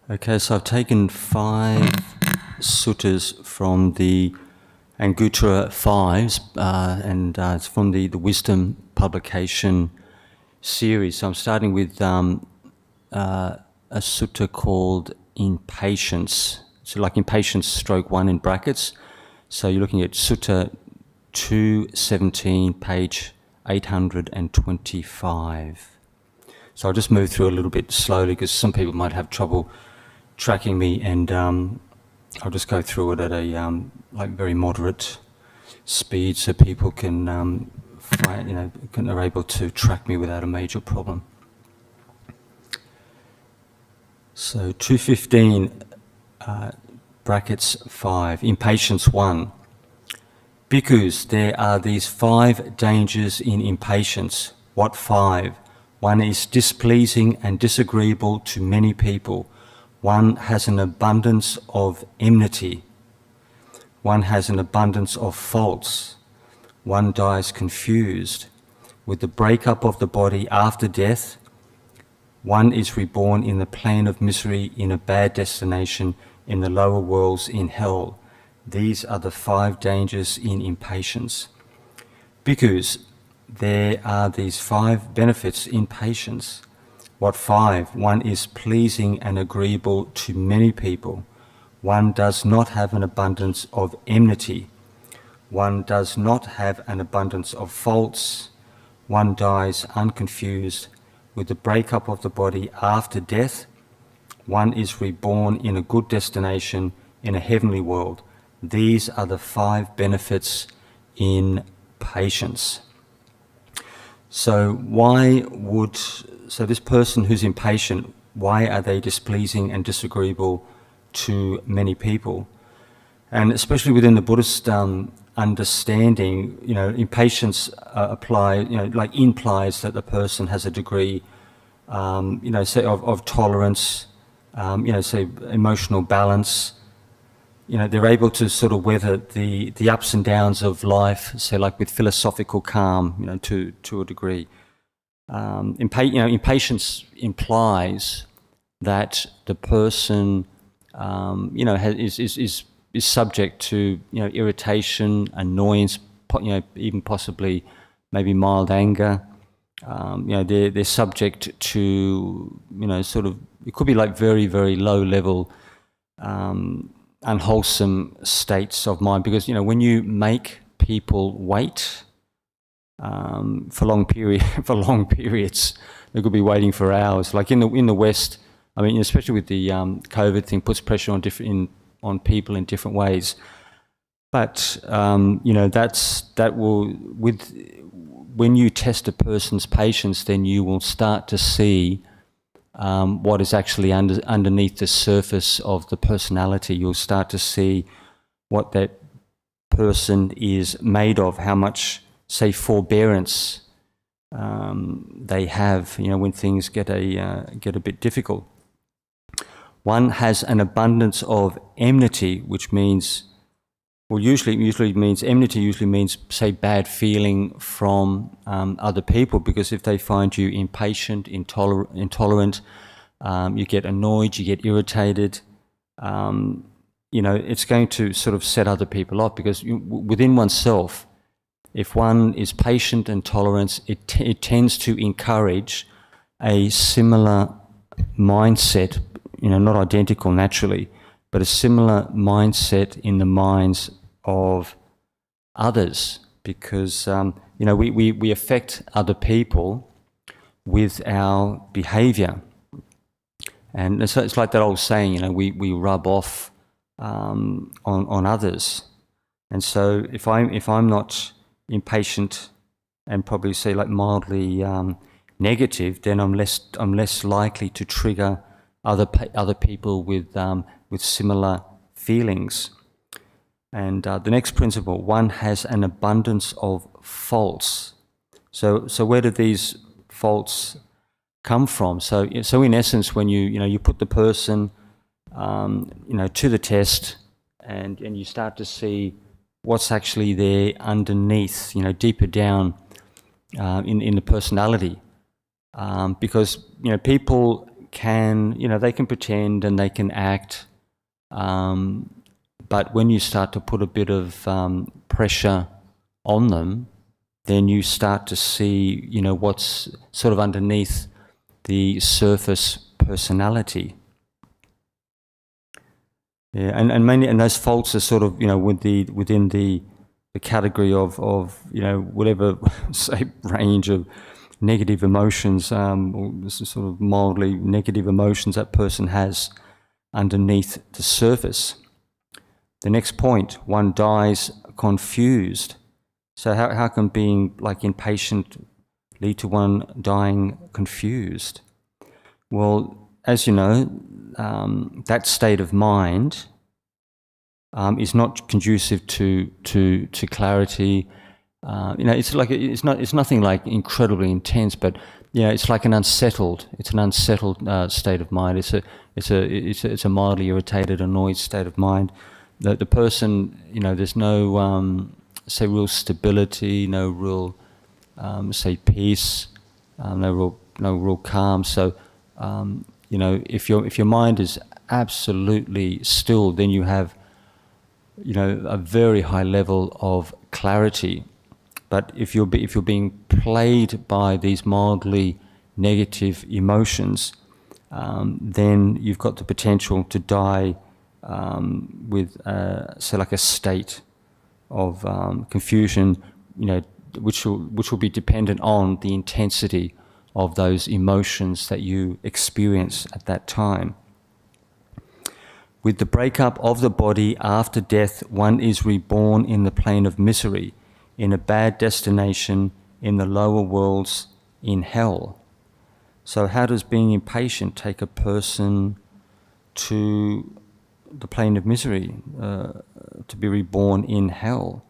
Okay, so I've taken 5 suttas from the Anguttara Fives, and it's from the Wisdom publication series. So I'm starting with a sutta called Impatience. So like impatience stroke 1 in brackets. So you're looking at Sutta 217, page 825. So I'll just move through a little bit slowly because some people might have trouble tracking me, and I'll just go through it at a like very moderate speed so people can are able to track me without a major problem. So 215 brackets 5, impatience 1. Bhikkhus, there are these 5 dangers in impatience. What 5? 1 is displeasing and disagreeable to many people. 1 has an abundance of enmity. 1 has an abundance of faults. 1 dies confused. With the breakup of the body after death, 1 is reborn in the plane of misery in a bad destination in the lower worlds in hell. These are the 5 dangers in impatience. Bhikkhus, there are these 5 benefits in patience. What 5? 1 is pleasing and agreeable to many people. 1 does not have an abundance of enmity. 1 does not have an abundance of faults. 1 dies unconfused. With the breakup of the body after death, 1 is reborn in a good destination in a heavenly world. These are the 5 benefits in patience. So this person who's impatient, why are they displeasing and disagreeable to many people? And especially within the Buddhist understanding, impatience implies that the person has a degree, say of tolerance, say emotional balance. They're able to sort of weather the ups and downs of life, say like with philosophical calm, to a degree. Impatience implies that the person, is subject to, irritation, annoyance, even possibly maybe mild anger. They're subject to, sort of, it could be like very, very low level, unwholesome states of mind, because when you make people wait for long periods, they could be waiting for hours. Like in the West, I mean, especially with the COVID thing, puts pressure on on people in different ways. But when you test a person's patience, then you will start to see what is actually underneath the surface of the personality. You'll start to see what that person is made of, how much, say, forbearance they have, when things get a bit difficult. 1 has an abundance of enmity, which means, usually means enmity. Usually means, say, bad feeling from other people, because if they find you impatient, intolerant, you get annoyed, you get irritated. It's going to sort of set other people off, because within oneself, if 1 is patient and tolerant, it tends to encourage a similar mindset, not identical naturally, but a similar mindset in the minds of others, because we affect other people with our behavior. And so it's like that old saying, we rub off on others. And so if I'm not impatient and probably say like mildly negative, then I'm less likely to trigger other people with similar feelings. And the next principle, 1 has an abundance of faults. So where do these faults come from? So in essence, when you put the person to the test, and you start to see what's actually there underneath, deeper down in the personality, because people can, they can pretend and they can act, but when you start to put a bit of pressure on them, then you start to see, what's sort of underneath the surface personality. Yeah, and those faults are sort of, within the category of whatever, say, range of negative emotions, or sort of mildly negative emotions that person has underneath the surface. The next point, one dies confused. So how can being like impatient lead to one dying confused? Well, as you know, that state of mind is not conducive to clarity. It's nothing like incredibly intense, but it's like an unsettled state of mind. It's a mildly irritated, annoyed state of mind. The person, there's no say real stability, no real say peace, no real calm. So if your mind is absolutely still, then you have a very high level of clarity. But if you're being played by these mildly negative emotions, then you've got the potential to die with say like a state of confusion, which will be dependent on the intensity of those emotions that you experience at that time. With the breakup of the body after death, one is reborn in the plane of misery, in a bad destination, in the lower worlds, in hell. So how does being impatient take a person to the plane of misery, to be reborn in hell?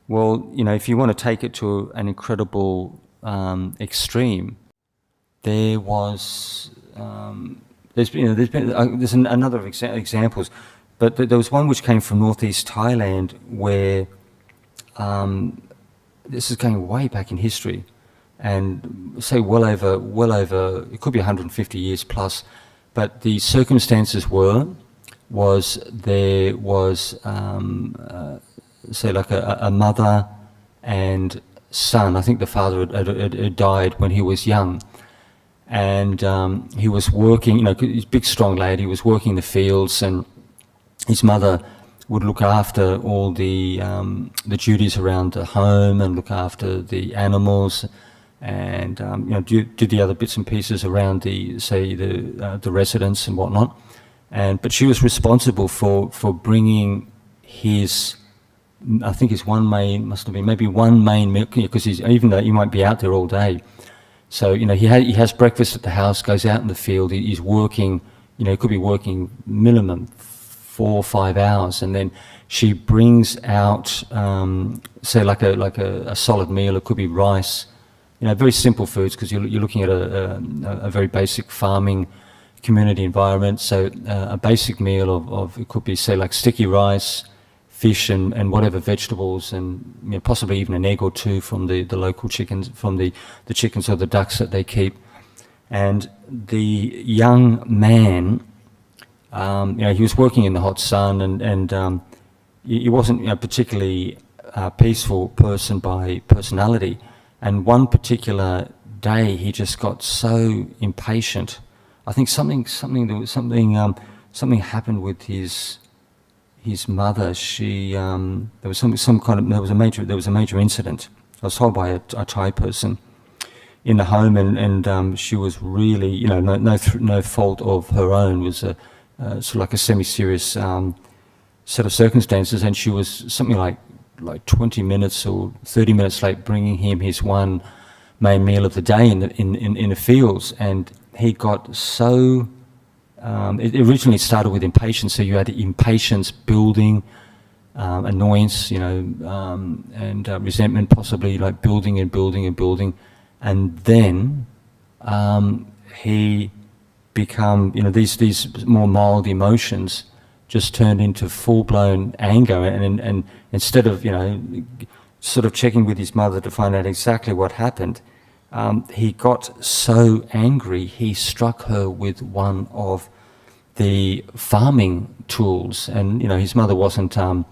Well, if you want to take it to an incredible extreme, there's another examples, but there was one which came from northeast Thailand where this is going way back in history, and say well over it could be 150 years plus, but the circumstances was there was say like a mother and son. I think the father had died when he was young. And he was working, he's a big, strong lad. He was working the fields, and his mother would look after all the duties around the home and look after the animals, and do the other bits and pieces around the residence and whatnot. But she was responsible for bringing his, I think his one main meal, because even though he might be out there all day. So, he has breakfast at the house, goes out in the field, he's working, he could be working minimum 4 or 5 hours, and then she brings out, say like a solid meal. It could be rice, very simple foods, because you're looking at a very basic farming community environment. So a basic meal of it could be, say, like sticky rice, fish and whatever vegetables, and possibly even an egg or two from the local chickens, from the chickens or the ducks that they keep. And the young man, he was working in the hot sun, and he wasn't a particularly peaceful person by personality. And one particular day, he just got so impatient. I think something happened with his mother. She there was a major incident. I was told by a Thai person in the home, and she was really, no fault of her own. It was a sort of like a semi-serious set of circumstances, and she was something like 20 minutes or 30 minutes late bringing him his one main meal of the day in the fields, and he got so. It originally started with impatience, so you had impatience building, annoyance, and resentment possibly, like building and building and building, and then he become, these more mild emotions just turned into full-blown anger, and instead of, sort of checking with his mother to find out exactly what happened, he got so angry he struck her with one of the farming tools. And his mother wasn't a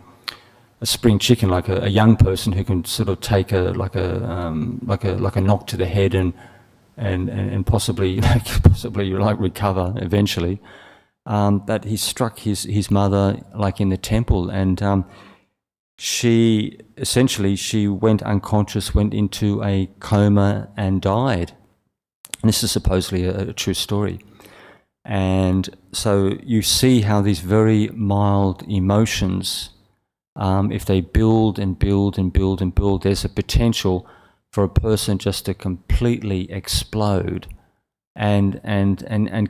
spring chicken, like a young person who can sort of take a knock to the head and possibly recover eventually. But he struck his mother like in the temple, and she went unconscious, went into a coma and died. And this is supposedly a true story. And so you see how these very mild emotions, if they build and build and build and build, there's a potential for a person just to completely explode and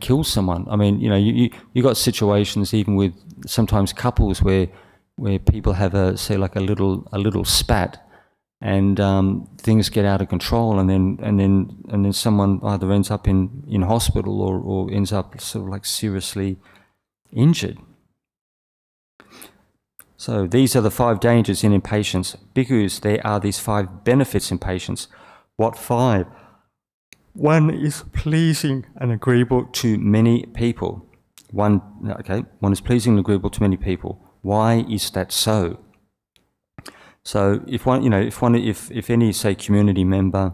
kill someone. I mean, you got situations even with sometimes couples where people have a little spat, and things get out of control, and then someone either ends up in hospital or ends up sort of like seriously injured. So these are the 5 dangers in impatience. Bhikkhus, there are these 5 benefits in patience. What 5? 1 is pleasing and agreeable to many people. One is pleasing and agreeable to many people. Why is that so? So if any, say, community member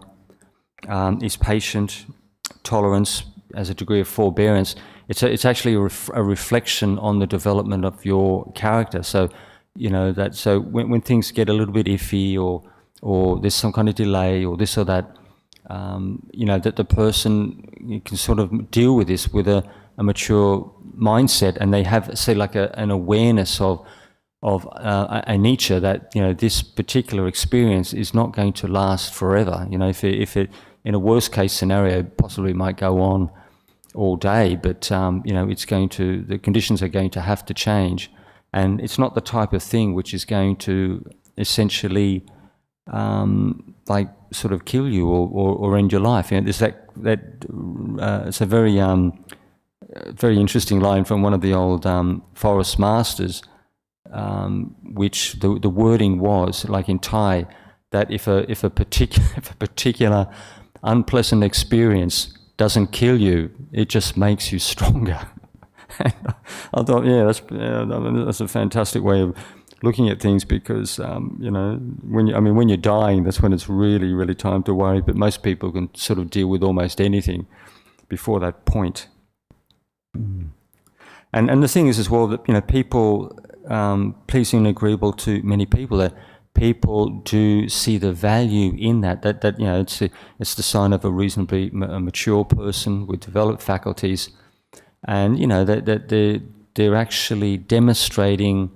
is patient, tolerance as a degree of forbearance, it's actually a reflection on the development of your character. So so when things get a little bit iffy, or there's some kind of delay, or this or that, that the person can sort of deal with this with a mature mindset, and they have, say, like an awareness of a nature that this particular experience is not going to last forever. If it in a worst case scenario possibly might go on all day, but the conditions are going to have to change, and it's not the type of thing which is going to essentially sort of kill you or end your life. There's it's a very very interesting line from one of the old forest masters, which the wording was, like in Thai, that if a particular unpleasant experience doesn't kill you, it just makes you stronger. I thought, that's a fantastic way of looking at things, because when you're dying, that's when it's really, really time to worry. But most people can sort of deal with almost anything before that point. And the thing is as well that people, pleasing and agreeable to many people, that people do see the value in that it's the sign of a reasonably mature person with developed faculties, and that they're actually demonstrating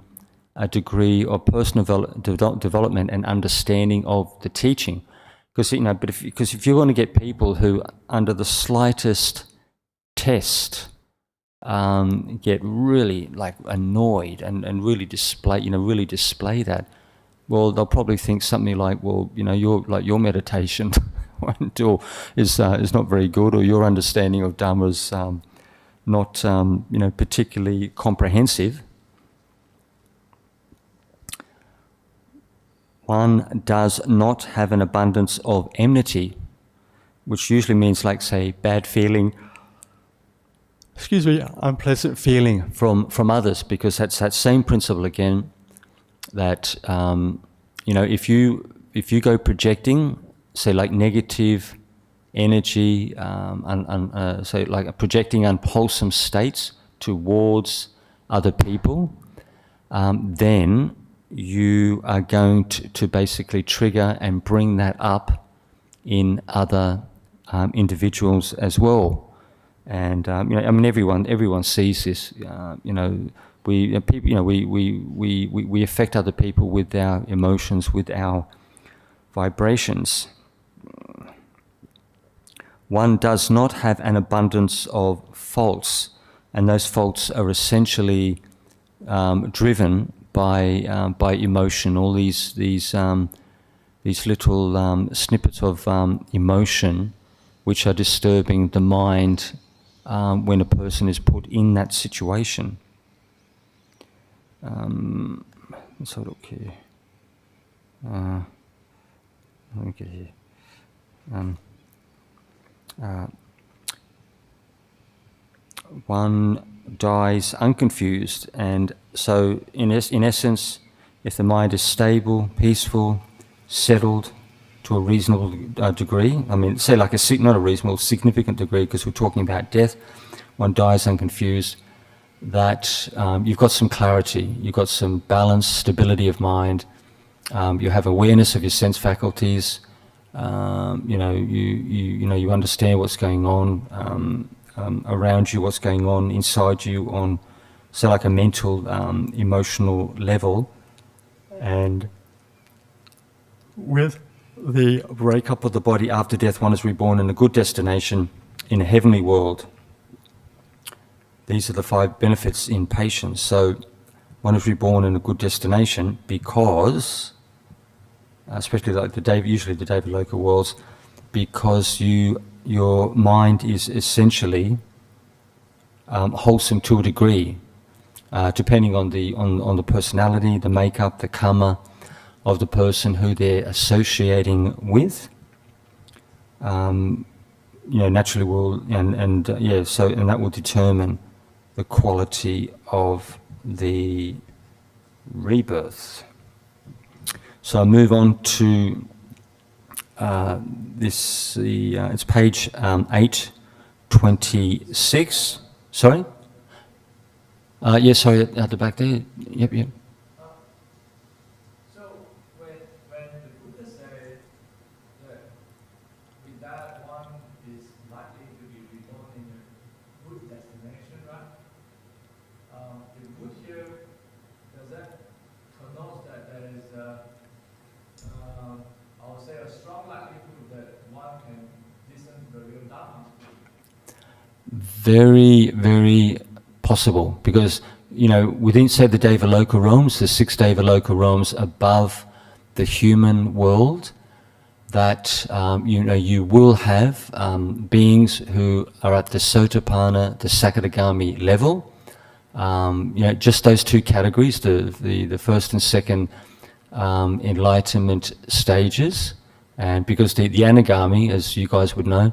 a degree of personal development and understanding of the teaching. Because if you want to get people who, under the slightest test, get really like annoyed and really display that, well, they'll probably think something like, well, your meditation is not very good, or your understanding of Dhamma is not particularly comprehensive. One does not have an abundance of enmity, which usually means, like, say, bad feeling, unpleasant feeling from others, because that's that same principle again, that if you go projecting, say, like negative energy, say, like projecting unwholesome states towards other people, then you are going to basically trigger and bring that up in other individuals as well. And everyone sees this. We affect other people with our emotions, with our vibrations. One does not have an abundance of faults, and those faults are essentially driven by emotion. All these little snippets of emotion, which are disturbing the mind when a person is put in that situation. Let's have a look here. Let me get here. one dies unconfused. And so in essence, if the mind is stable, peaceful, settled to a reasonable degree, I mean, say like not a reasonable, significant degree, because we're talking about death, one dies unconfused, that you've got some clarity, you've got some balance, stability of mind, you have awareness of your sense faculties, you understand what's going on around you, what's going on inside you on, say, like a mental, emotional level. And with the breakup of the body after death, one is reborn in a good destination in a heavenly world. These are the 5 benefits in patience. So one is reborn in a good destination because, especially like usually the Dhammaloka worlds, because your mind is essentially wholesome to a degree, depending on the personality, the makeup, the karma of the person who they're associating with. Naturally will and that will determine the quality of the rebirth. So I move on to it's page 826. Sorry? Sorry, at the back there. Yep. So when the Buddha said that with that one is likely to be reborn in a good destination, right? The good here, does that connote that there is I would say a strong likelihood that one can listen to the real Dhamma? Very, very possible, because within, say, the Dhammaloka realms, the 6 Dhammaloka realms above the human world, that you will have beings who are at the Sotapanna, the Sakadagami level. Just those 2 categories, the first and second enlightenment stages, and because the Anagami, as you guys would know,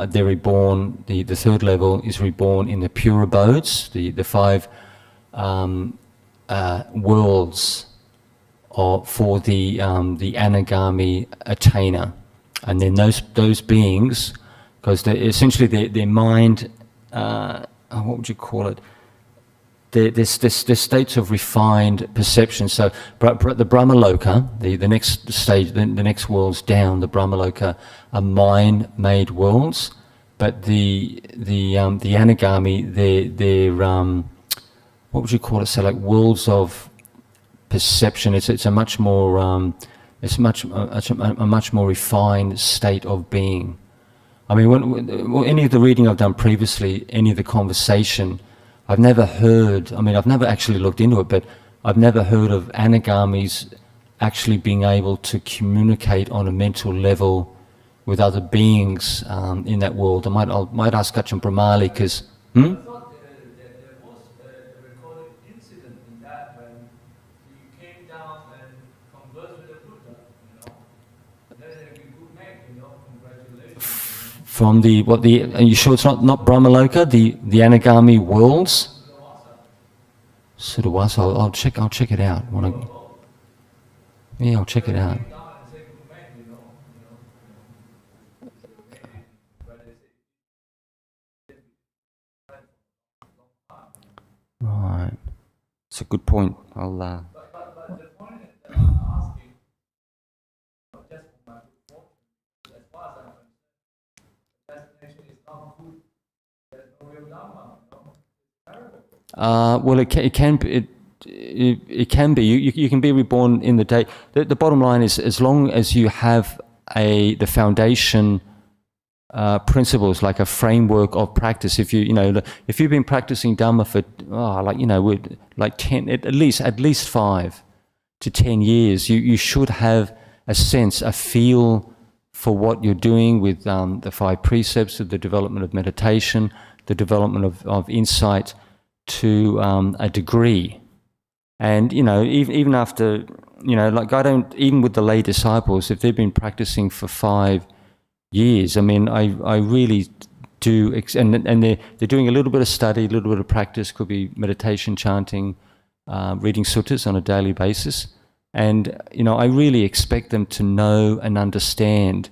they're reborn. The 3rd level is reborn in the pure abodes, the 5 worlds for the Anagami attainer, and then those beings, because essentially their mind, what would you call it? There's states of refined perception. So the Dhammaloka, the next stage, the next worlds down, the Dhammaloka are mind-made worlds, but the Anagami, they're what would you call it? So like worlds of perception. It's a much more a much more refined state of being. I mean, when any of the reading I've done previously, any of the conversation, I've never heard, I've never actually looked into it, but I've never heard of anagamis actually being able to communicate on a mental level with other beings in that world. I might ask Ajahn Brahmali, because... I thought there was a recorded incident in that when he came down and conversed with the Buddha, Then a good man, congratulations. From are you sure it's not Dhammaloka, the Anagami worlds? Suttas. I'll check it out. I'll check it out. Right. It's a good point. I'll But the point that I'm asking, just for my fortune, as far as I'm concerned, the destination is not good. There's no real Dhamma, It's terrible. Well, it can be. You can be reborn in the day. The bottom line is, as long as you have the foundation principles, like a framework of practice. If you've been practicing Dhamma for at least 5 to 10 years, you should have a sense, a feel for what you're doing with the 5 precepts of the development of meditation, the development of insight to a degree. And even after, even with the lay disciples, if they've been practicing for 5 years. I mean, I really do, and they're doing a little bit of study, a little bit of practice, could be meditation, chanting, reading suttas on a daily basis. And, you know, I really expect them to know and understand,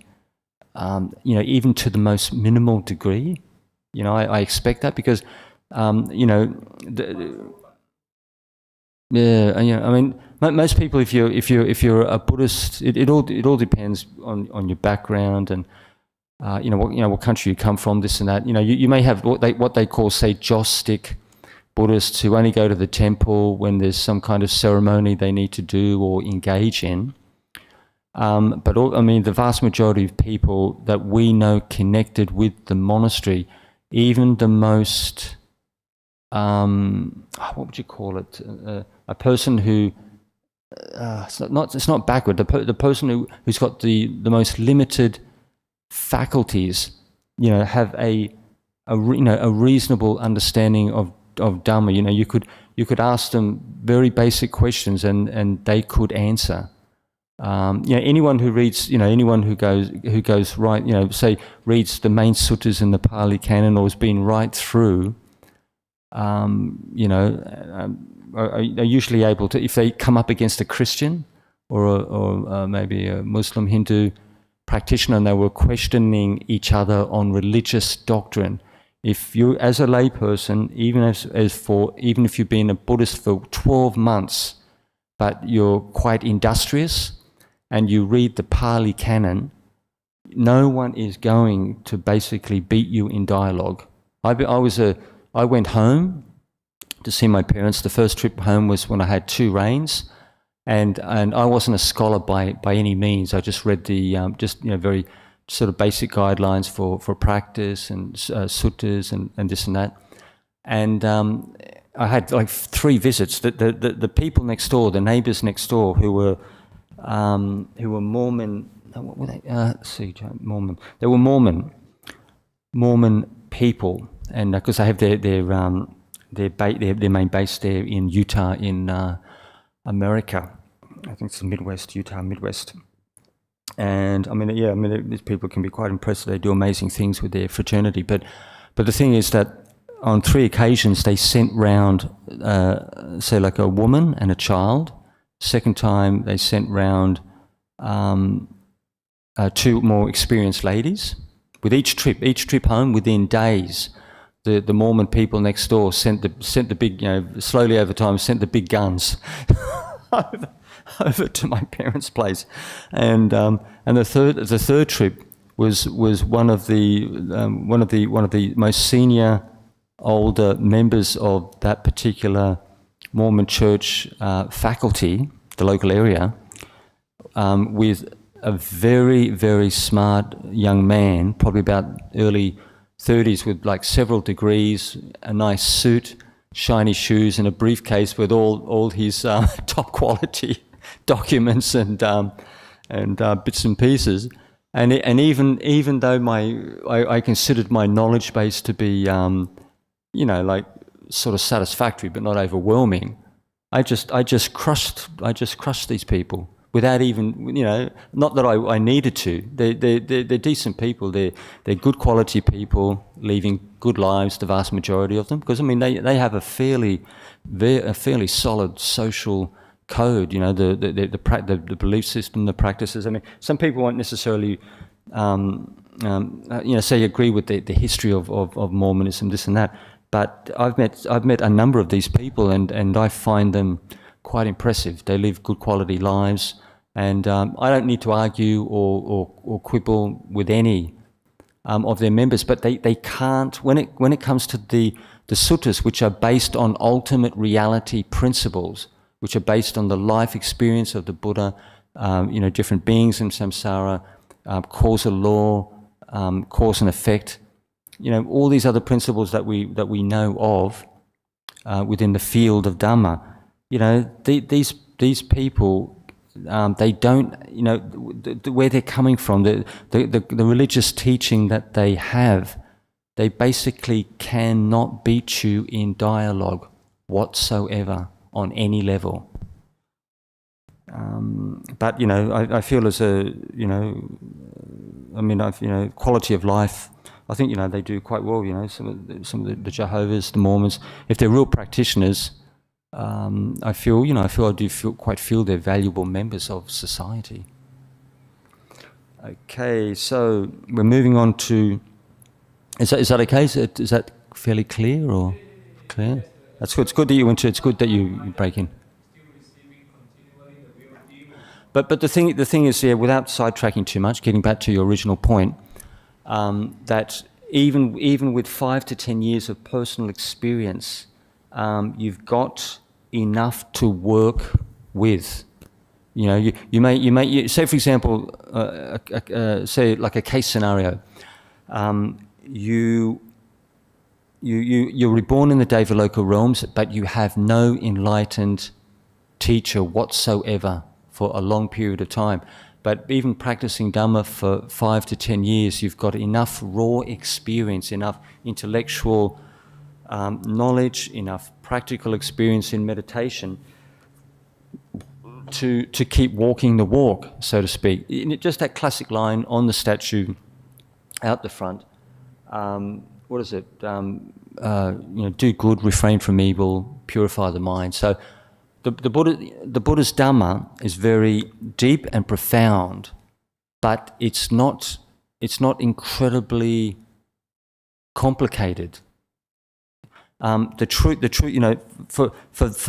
you know, even to the most minimal degree. You know, I expect that because, you know, yeah, you know, I mean, most people, if you're a Buddhist, it all depends on your background and you know what country you come from, this and that. You know, you may have what they call, say, Gnostic Buddhists who only go to the temple when there's some kind of ceremony they need to do or engage in. But I mean, the vast majority of people that we know connected with the monastery, even the most, what would you call it? A person who, it's not backward. The person who's got the most limited faculties, you know, have a reasonable understanding of Dhamma. You know, you could ask them very basic questions and they could answer. You know, anyone who reads, you know, anyone who goes right, you know, say reads the main suttas in the Pali Canon or has been right through, you know, are usually able to, if they come up against a Christian or maybe a Muslim, Hindu practitioner and they were questioning each other on religious doctrine, if you, as a layperson, even if you've been a Buddhist for 12 months, but you're quite industrious and you read the Pali Canon, no one is going to basically beat you in dialogue. I went home to see my parents. The first trip home was when I had 2 rains, and I wasn't a scholar by any means. I just read the just, you know, very sort of basic guidelines for practice and suttas and this and that. And I had like 3 visits. The people next door, the neighbours next door, who were Mormon. What were they? Let's see, Mormon. They were Mormon people, and because they have their main base there in Utah, in America. I think it's the Midwest, Utah, Midwest. And I mean, yeah, I mean, these people can be quite impressive. They do amazing things with their fraternity. But the thing is that on 3 occasions they sent round, say, like a woman and a child. Second time they sent round 2 more experienced ladies. With each trip home, within days, the Mormon people next door sent the big, you know, slowly over time, sent the big guns over to my parents' place, and the third trip was one of the most senior older members of that particular Mormon church faculty, the local area, with a very, very smart young man, probably about early 30s, with like several degrees, a nice suit, shiny shoes, and a briefcase with all his top quality documents and bits and pieces. And even though I considered my knowledge base to be you know, like sort of satisfactory but not overwhelming, I just crushed these people without even, you know, not that I needed to. They're decent people. They're good quality people, leading good lives, the vast majority of them, because I mean they have a fairly solid social code. You know, the belief system, the practices. I mean, some people won't necessarily you know, say agree with the history of Mormonism, this and that. But I've met a number of these people, and I find them quite impressive. They live good quality lives, and I don't need to argue or quibble with any of their members. But they can't, when it comes to the suttas, which are based on ultimate reality principles, which are based on the life experience of the Buddha, you know, different beings in samsara, causal law, cause and effect, you know, all these other principles that we know of within the field of Dhamma. You know, these people, they don't, you know, where they're coming from, the religious teaching that they have, they basically cannot beat you in dialogue whatsoever on any level. But, you know, I feel as a, you know, I mean, quality of life. I think they do quite well. Some of the Jehovah's, the Mormons, if they're real practitioners, I do feel they're valuable members of society. Okay, so we're moving on to. Is that okay? Is that fairly clear or clear? That's good. It's good that you went to. It's good that you break in. But the thing is, without sidetracking too much, getting back to your original point, that even with 5 to 10 years of personal experience, you've got enough to work with. You may say, for example, say like a case scenario. You're reborn in the Dhammaloka realms, but you have no enlightened teacher whatsoever for a long period of time. But even practicing Dhamma for 5 to 10 years, you've got enough raw experience, enough intellectual knowledge, enough practical experience in meditation to keep walking the walk, so to speak. Just that classic line on the statue out the front. What is it? Do good, refrain from evil, purify the mind. So the Buddha's Dhamma is very deep and profound, but it's not incredibly complicated. The truth, for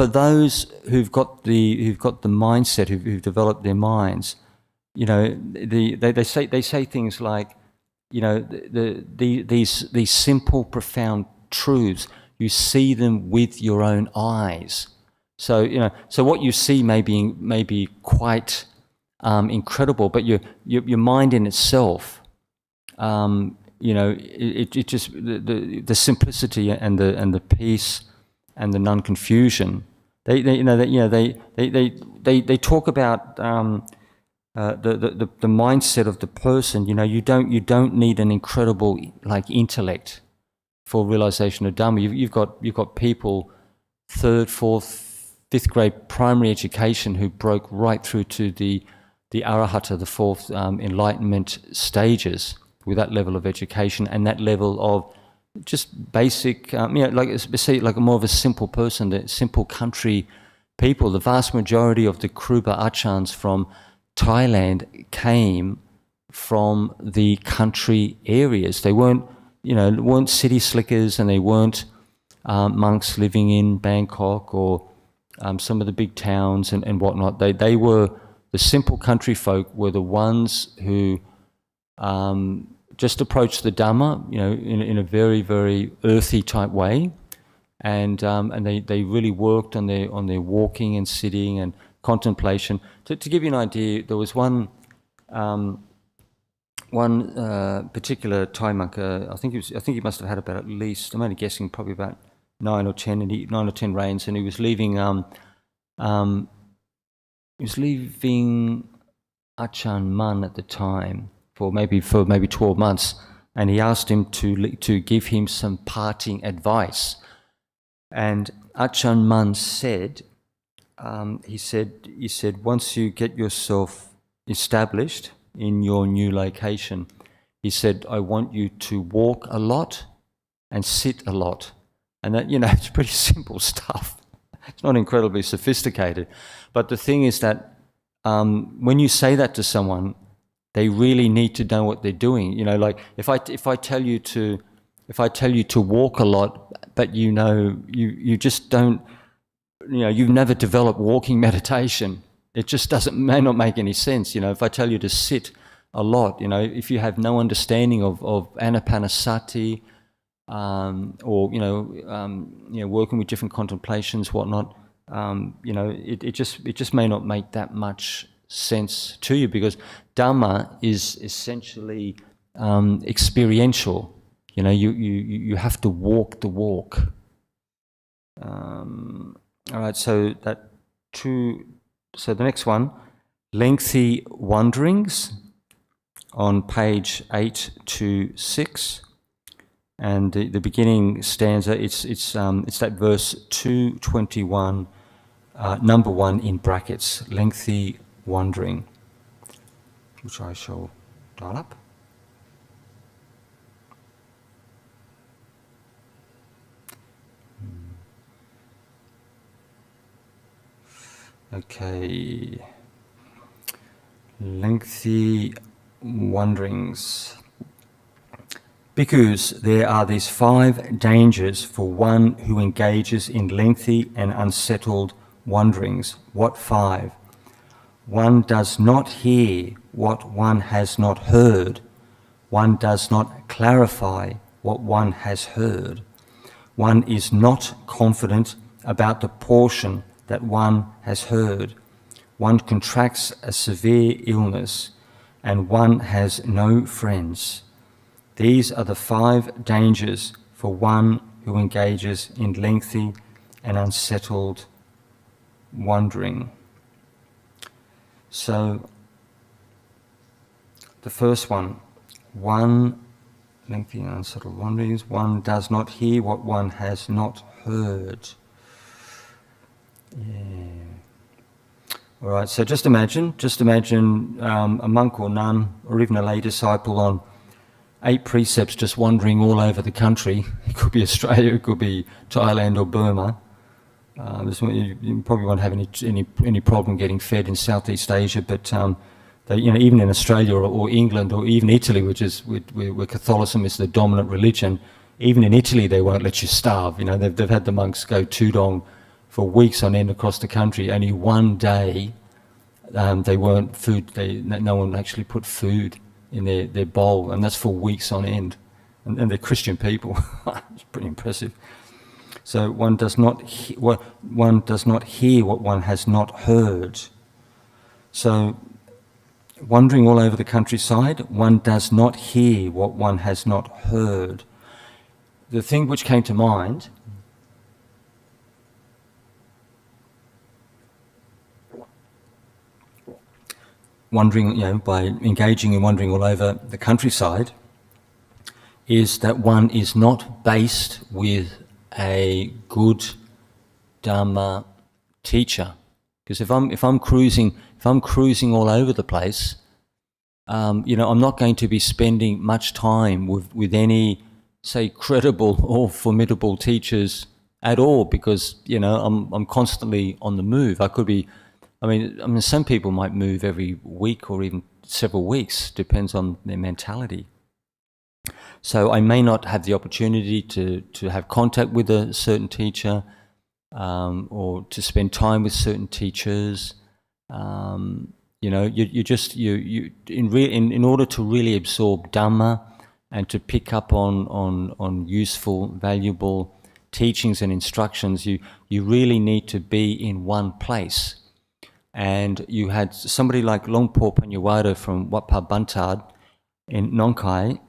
those who've got the mindset, who've developed their minds, they say things like, these simple, profound truths, you see them with your own eyes. So so what you see may be quite incredible, but your mind in itself, it just the simplicity and the peace and the non-confusion. They talk about the mindset of the person. You don't need an incredible intellect for realization of Dhamma. You've got people 3rd, 4th, 5th grade primary education who broke right through to the Arahata, the 4th Enlightenment stages with that level of education and that level of just basic, like more of a simple person, the simple country people. The vast majority of the Kruba Achans from Thailand came from the country areas. They weren't city slickers, and they weren't monks living in Bangkok or some of the big towns and whatnot. They were the simple country folk were the ones who just approached the Dhamma, in a very, very earthy type way, and they really worked on their walking and sitting and contemplation. To give you an idea, there was one particular Thai monk. I think he must have had about, at least, I'm only guessing, probably about 9 or 10 rains, and he was leaving. He was leaving Ajahn Mun at the time for maybe 12 months, and he asked him to give him some parting advice. And Ajahn Mun said, he said, once you get yourself established in your new location, he said, I want you to walk a lot and sit a lot. And that, it's pretty simple stuff. It's not incredibly sophisticated. But the thing is that when you say that to someone, they really need to know what they're doing. Like if I tell you to walk a lot, but you just don't, you've never developed walking meditation, it just may not make any sense. If I tell you to sit a lot, if you have no understanding of anapanasati, or working with different contemplations, whatnot, it just may not make that much sense to you, because Dhamma is essentially experiential. You have to walk the walk. All right, so the next one, lengthy wanderings, on page 8 to 6. And the beginning stanza, it's that verse 221, number 1 in brackets, lengthy wandering, which I shall dial up. Okay. Lengthy wanderings. Bhikkhus, there are these 5 dangers for one who engages in lengthy and unsettled wanderings. What 5? One does not hear what one has not heard. One does not clarify what one has heard. One is not confident about the portion that one has heard. One contracts a severe illness, and one has no friends. These are the 5 dangers for one who engages in lengthy and unsettled wandering. So, the first one, lengthy and unsettled wanderings, one does not hear what one has not heard. Yeah. All right, so just imagine a monk or nun or even a lay disciple on 8 precepts just wandering all over the country. It could be Australia, it could be Thailand or Burma. You probably won't have any problem getting fed in Southeast Asia, but even in Australia or England or even Italy, which is where Catholicism is the dominant religion, even in Italy they won't let you starve. They've had the monks go tudong for weeks on end across the country. Only one day they weren't food. No one actually put food in their bowl, and that's for weeks on end. And they're Christian people. It's pretty impressive. So one does not hear what one has not heard. So wandering all over the countryside, one does not hear what one has not heard. The thing which came to mind, wandering, by engaging in wandering all over the countryside, is that one is not based with a good Dhamma teacher. Because if I'm cruising all over the place, I'm not going to be spending much time with any, say, credible or formidable teachers at all, because I'm constantly on the move. I could be, some people might move every week or even several weeks, depends on their mentality. So I may not have the opportunity to have contact with a certain teacher, or to spend time with certain teachers. In order to really absorb Dhamma and to pick up on useful, valuable teachings and instructions, you really need to be in one place. And you had somebody like Longpo Panyawada from Wat Pa Bantad in Nong Khai,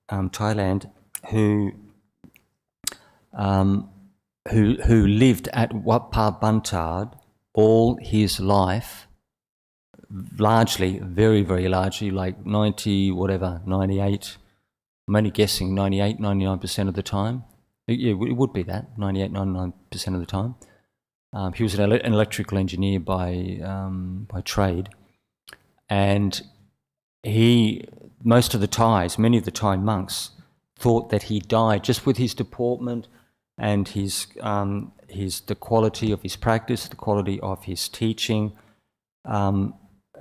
Thailand, who lived at Wat Pa Bantad all his life, largely, very, very largely, like 98, I'm only guessing 98, 99% of the time. Yeah, it would be that, 98, 99% of the time. He was an electrical engineer by trade, and many of the Thai monks thought that he died just with his deportment and the quality of his practice, the quality of his teaching.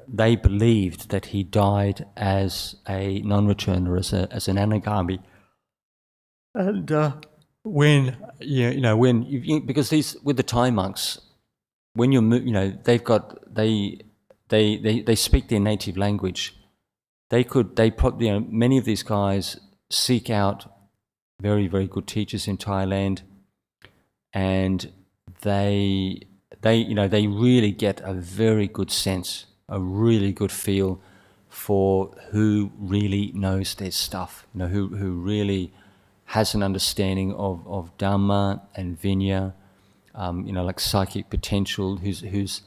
They believed that he died as a non-returner, as an anagami. And because with the Thai monks, when they speak their native language. Many of these guys seek out very, very good teachers in Thailand, and they really get a very good sense, a really good feel for who really knows their stuff, who really has an understanding of Dhamma and Vinaya, like psychic potential, whose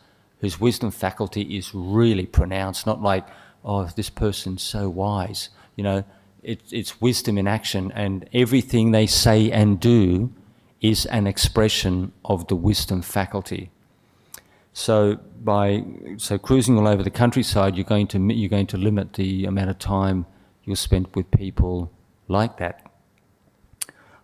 wisdom faculty is really pronounced, not like, oh, this person's so wise. It's wisdom in action, and everything they say and do is an expression of the wisdom faculty. So cruising all over the countryside, you're going to limit the amount of time you'll spend with people like that.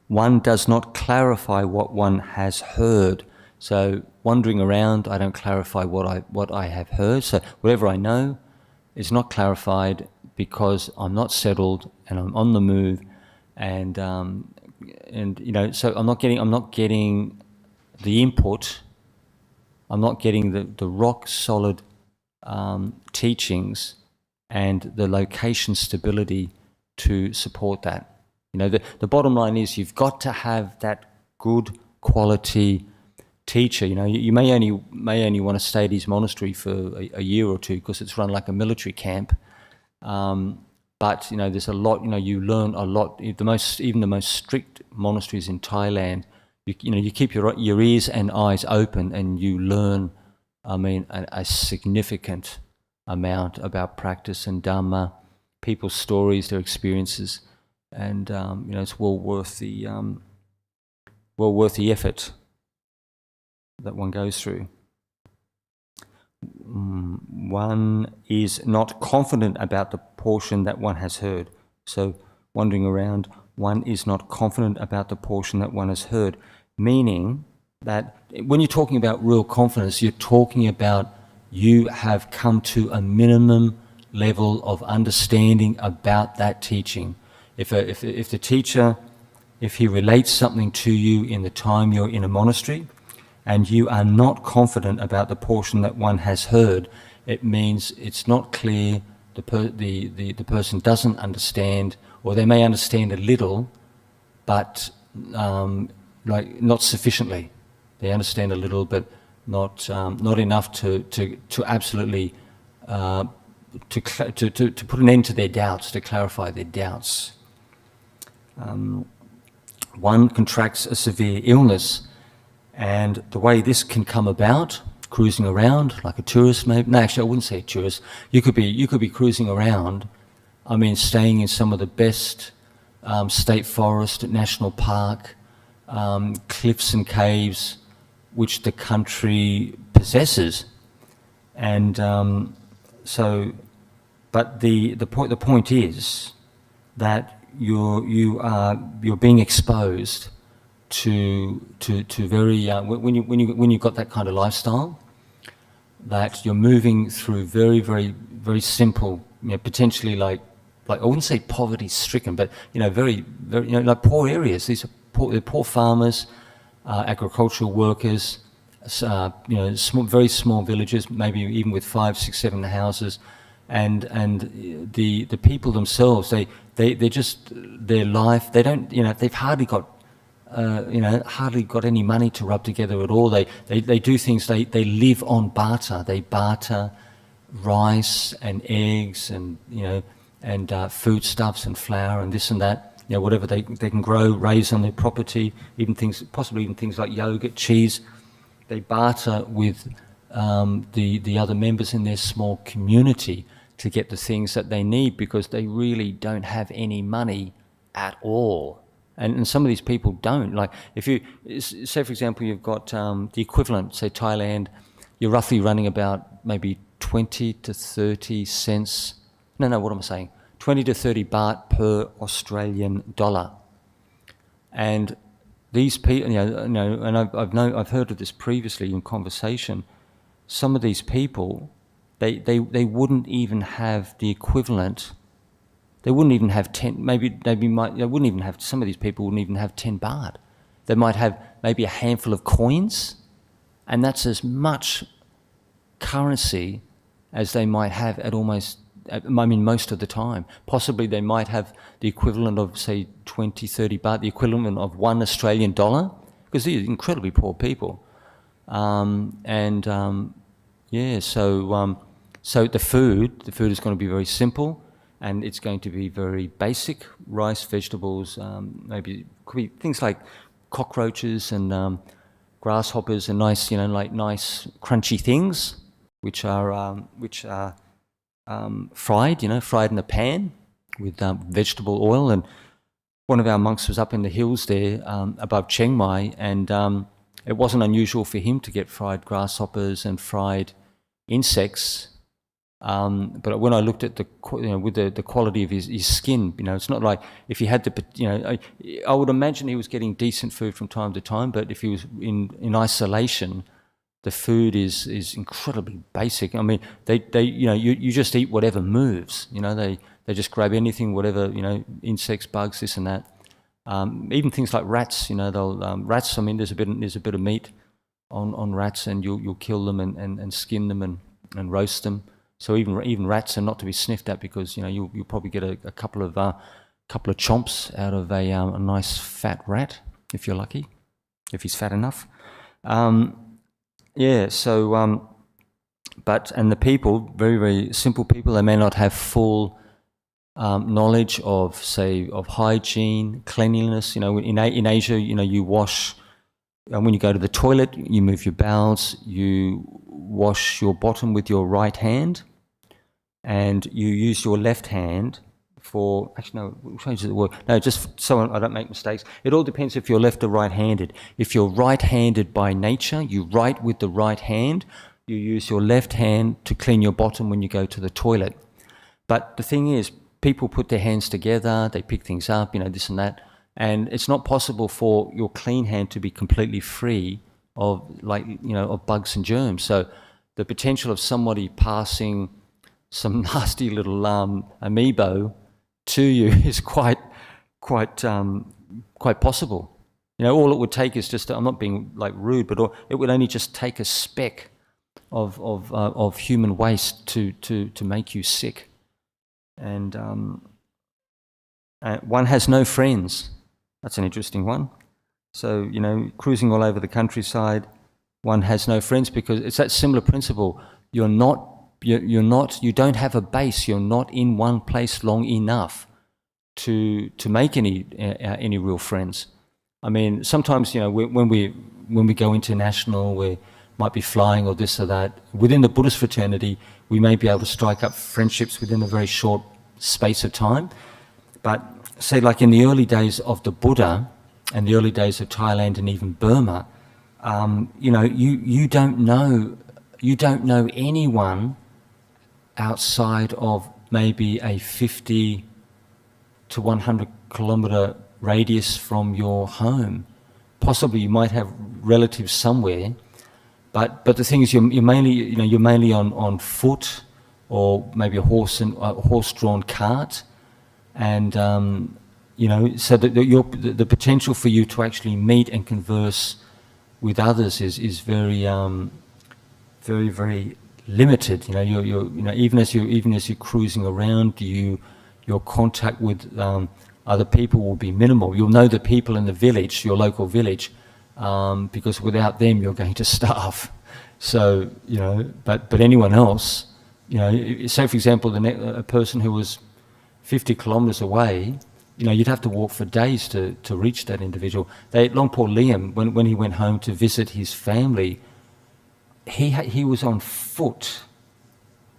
One does not clarify what one has heard. So wandering around. I don't clarify what I have heard. So whatever I know is not clarified because I'm not settled and I'm on the move, and you know, so I'm not getting the input. I'm not getting the rock solid teachings and the location stability to support that. You know, the bottom line is you've got to have that good quality teacher. You know, you may only want to stay at his monastery for a year or two because it's run like a military camp. But you know, there's a lot. You know, you learn a lot. Even the most strict monasteries in Thailand, you know, you keep your ears and eyes open, and you learn. I mean, a significant amount about practice and Dhamma, people's stories, their experiences, and you know, it's well worth the effort that one goes through. One is not confident about the portion that one has heard. So, wandering around, one is not confident about the portion that one has heard, meaning that when you're talking about real confidence, you're talking about you have come to a minimum level of understanding about that teaching. If the teacher, if he relates something to you in the time you're in a monastery, and you are not confident about the portion that one has heard, it means it's not clear, the person doesn't understand, or they may understand a little, but like not sufficiently. They understand a little, but not enough to absolutely to put an end to their doubts, to clarify their doubts. One contracts a severe illness, and the way this can come about, cruising around like a tourist, maybe. No, actually, I wouldn't say a tourist. You could be cruising around. I mean, staying in some of the best state forest, national park, cliffs and caves, which the country possesses, and but the point is that you're being exposed to very when you've got that kind of lifestyle, that you're moving through very, very, very simple, you know, potentially like I wouldn't say poverty stricken, but you know, very, very, you know, like poor areas. They're poor farmers, agricultural workers, you know, very small villages, maybe even with 5, 6, 7 houses, and the people themselves, they just, their life, they don't, you know, they've hardly got any money to rub together at all. They do things. They live on barter. They barter rice and eggs and, you know, and foodstuffs and flour and this and that. You know, whatever they can grow, raise on their property, possibly even things like yogurt, cheese. They barter with the other members in their small community to get the things that they need, because they really don't have any money at all. And some of these people don't. Like, if you say, for example, you've got the equivalent, say Thailand, you're roughly running about maybe 20 to 30 cents. No, what am I saying? 20 to 30 baht per Australian dollar. And these people, you know, and I've heard of this previously in conversation. Some of these people, they wouldn't even have the equivalent. They wouldn't even have 10. They wouldn't even have. Some of these people wouldn't even have 10 baht. They might have maybe a handful of coins, and that's as much currency as they might have at almost. I mean, most of the time. Possibly they might have the equivalent of, say, 20, 30 baht, the equivalent of $1 Australian dollar, because these are incredibly poor people. So the food is going to be very simple, and it's going to be very basic: rice, vegetables, maybe could be things like cockroaches and grasshoppers and nice, you know, like nice crunchy things, which are fried, you know, fried in a pan with vegetable oil. And one of our monks was up in the hills there above Chiang Mai, and it wasn't unusual for him to get fried grasshoppers and fried insects. But when I looked at with the quality of his skin, you know, it's not like if he had to, you know, I would imagine he was getting decent food from time to time, but if he was in isolation, The food is incredibly basic. I mean, they you just eat whatever moves. They just grab anything, whatever, insects, bugs, this and that. Even things like rats. They'll rats. I mean, there's a bit of meat on rats, and you'll kill them and skin them and roast them. So even rats are not to be sniffed at, because you'll probably get a couple of chomps out of a nice fat rat if you're lucky, if he's fat enough. But the people, very, very simple people, they may not have full knowledge of, say, of hygiene, cleanliness. In Asia, you wash, and when you go to the toilet, you move your bowels, you wash your bottom with your right hand, and you use your left hand for, actually no, we'll change the word. No, just so I don't make mistakes. It all depends if you're left or right-handed. If you're right-handed by nature, you write with the right hand, you use your left hand to clean your bottom when you go to the toilet. But the thing is, people put their hands together, they pick things up, this and that, and it's not possible for your clean hand to be completely free of, of bugs and germs. So the potential of somebody passing some nasty little amiibo to you is quite possible. All it would take is just, I'm not being rude, but it would only just take a speck of human waste to make you sick. And one has no friends. That's an interesting one. So, cruising all over the countryside, one has no friends, because it's that similar principle. You don't have a base. You're not in one place long enough to make any real friends. I mean, sometimes, when we go international, we might be flying or this or that. Within the Buddhist fraternity, we may be able to strike up friendships within a very short space of time. But say, like in the early days of the Buddha and the early days of Thailand and even Burma, you don't know anyone outside of maybe a 50 to 100 kilometre radius from your home. Possibly you might have relatives somewhere, but the thing is, you're mainly on foot, or maybe a horse-drawn cart, and so that the potential for you to actually meet and converse with others is very, very, very limited. Even as you're cruising around, your contact with other people will be minimal. You'll know the people in the village, your local village, because without them you're going to starve. So but anyone else, say for example, a person who was 50 kilometres away, you'd have to walk for days to reach that individual. Longpo Liam, when he went home to visit his family, he was on foot.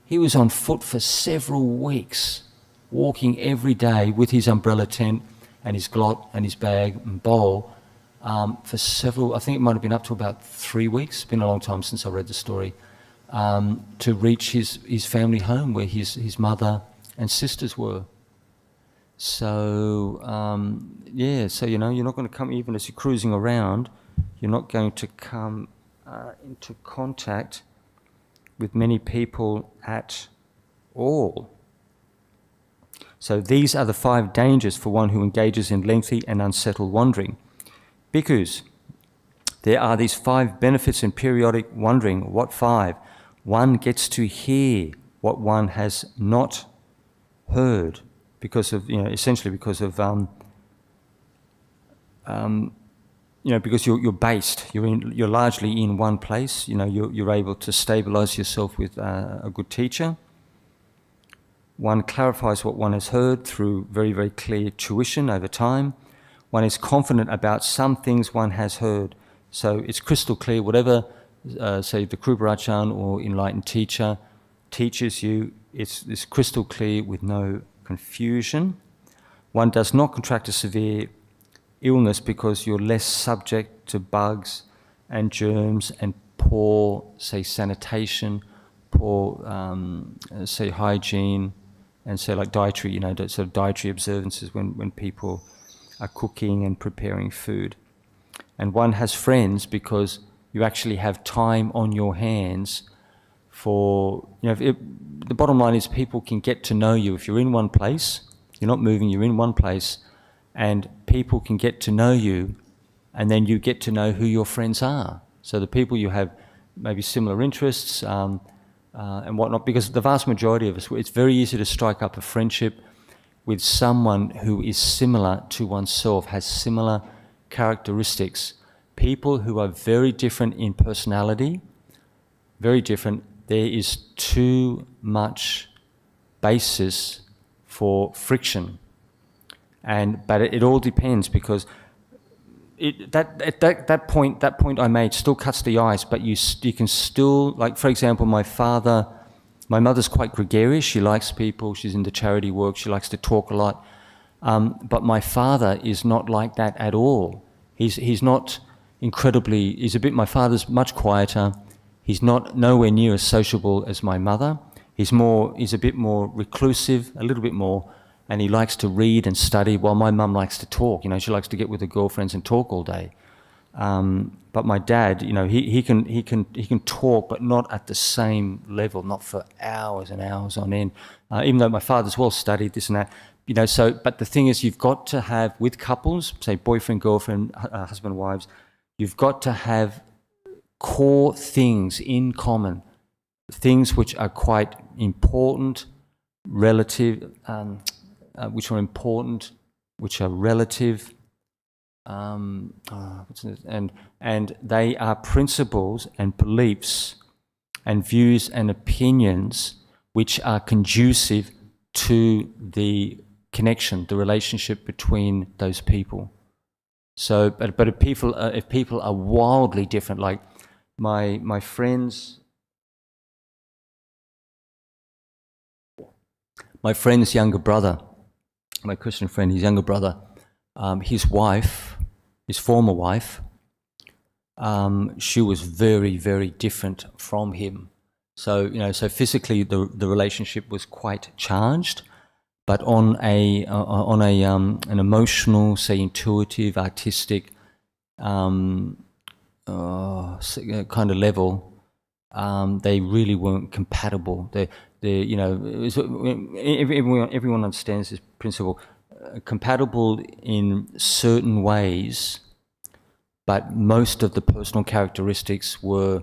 He was on foot for several weeks, walking every day with his umbrella tent and his glot and his bag and bowl for several, I think it might have been up to about 3 weeks, it's been a long time since I read the story, to reach his family home where his mother and sisters were. So, so you're not going to come, even as you're cruising around, you're not going to come into contact with many people at all. So these are the 5 dangers for one who engages in lengthy and unsettled wandering. Bhikkhus, there are these 5 benefits in periodic wandering. What 5? One gets to hear what one has not heard, because of, essentially because of, because you're based, you're largely in one place. You're able to stabilize yourself with a good teacher. One clarifies what one has heard through very, very clear tuition over time. One is confident about some things one has heard. So it's crystal clear, whatever, say, the Kruba Ajahn or enlightened teacher teaches you, it's crystal clear with no confusion. One does not contract a severe illness because you're less subject to bugs and germs and poor, say, sanitation, poor, say, hygiene, and so like dietary, sort of dietary observances when people are cooking and preparing food. And one has friends because you actually have time on your hands for, the bottom line is people can get to know you. If you're in one place, you're not moving, you're in one place, and people can get to know you, and then you get to know who your friends are. So the people you have maybe similar interests and whatnot, because the vast majority of us, it's very easy to strike up a friendship with someone who is similar to oneself, has similar characteristics. People who are very different in personality, very different, there is too much basis for friction. But it all depends, because that point I made still cuts the ice, but you can still, like for example, my mother's quite gregarious, she likes people, she's into charity work, she likes to talk a lot. But my father is not like that at all. He's not incredibly, my father's much quieter, he's nowhere near as sociable as my mother. He's a bit more reclusive, a little bit more, and he likes to read and study, while my mum likes to talk. She likes to get with her girlfriends and talk all day. But my dad, he can talk, but not at the same level, not for hours and hours on end. Even though my father's well studied, this and that, but the thing is, you've got to have, with couples, say boyfriend, girlfriend, husband, wives, you've got to have core things in common, things which are quite important, relative, which are important, which are relative, and they are principles and beliefs and views and opinions which are conducive to the connection, the relationship between those people. So, but if people are wildly different, like my friend's younger brother, my Christian friend, his younger brother, his wife, his former wife, she was very, very different from him. So so physically the relationship was quite charged, but on an emotional, say intuitive, artistic kind of level, they really weren't compatible. Everyone understands this principle. Compatible in certain ways, but most of the personal characteristics were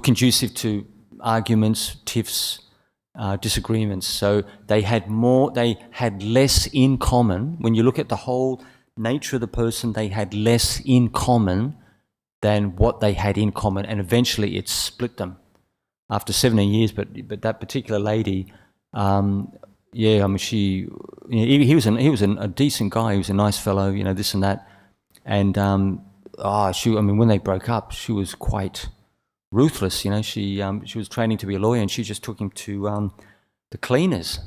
conducive to arguments, tiffs, disagreements. So they had less in common. When you look at the whole nature of the person, they had less in common than what they had in common, and eventually it split them after 17 years. But that particular lady, he was a decent guy. He was a nice fellow, this and that. And when they broke up, she was quite ruthless. She was training to be a lawyer, and she just took him to the cleaners.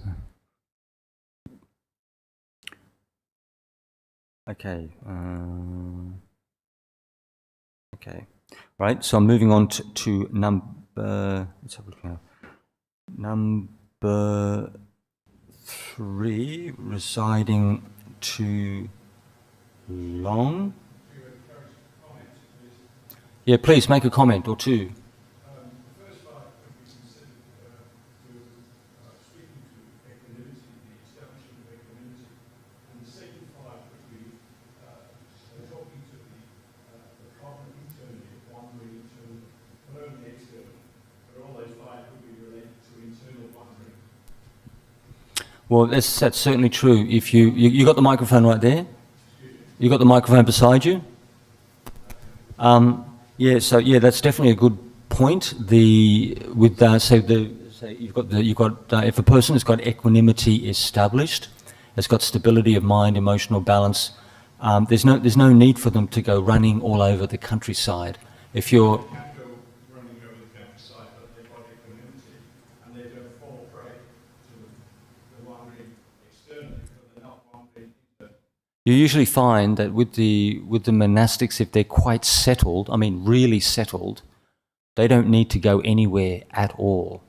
Okay. Okay. Right. So I'm moving on to number. Let's have a look now. Number 3, residing too long. Yeah, please make a comment or two. The first part could be considered speaking to equanimity, the establishment of equanimity, and the second part could be talking to the problem internally, wandering internally, not only externally, but all those 5 could be related to internal wandering. Well, that's certainly true. If you got the microphone right there, you got the microphone beside you. That's definitely a good point. If a person has got equanimity established, has got stability of mind, emotional balance, there's no need for them to go running all over the countryside. If you're Running over the countryside, but they've got equanimity, and they don't fall prey to the wandering externally, but they're not wandering internally. You usually find that with the monastics, if they're quite settled, really settled, they don't need to go anywhere at all.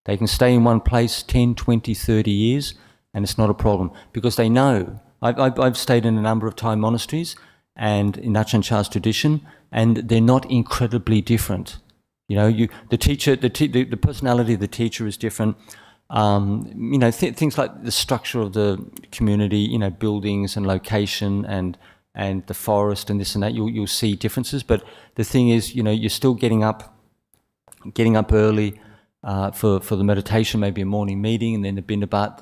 They can stay in one place 10, 20, 30 years, and it's not a problem, because they know. I've stayed in a number of Thai monasteries, and in Ajahn Chah's tradition, and they're not incredibly different. You know, the personality of the teacher is different. You know, things like the structure of the community, you know, buildings and location and the forest and this and that, you'll see differences. But the thing is, you know, you're still getting up early for the meditation, maybe a morning meeting, and then the bindabat.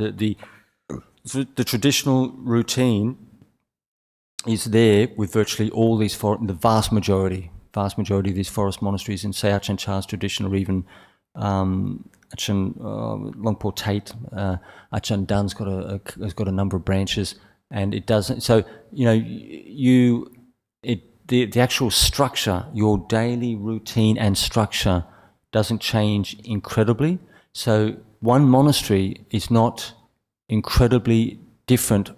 The traditional routine is there with virtually all these, the vast majority of these forest monasteries in, say, Ajahn Chah's tradition, or even Ajahn Longpo Tate, Ajahn Dun's has got a number of branches, and it doesn't. So you know, the actual structure, your daily routine and structure, doesn't change incredibly. So one monastery is not incredibly different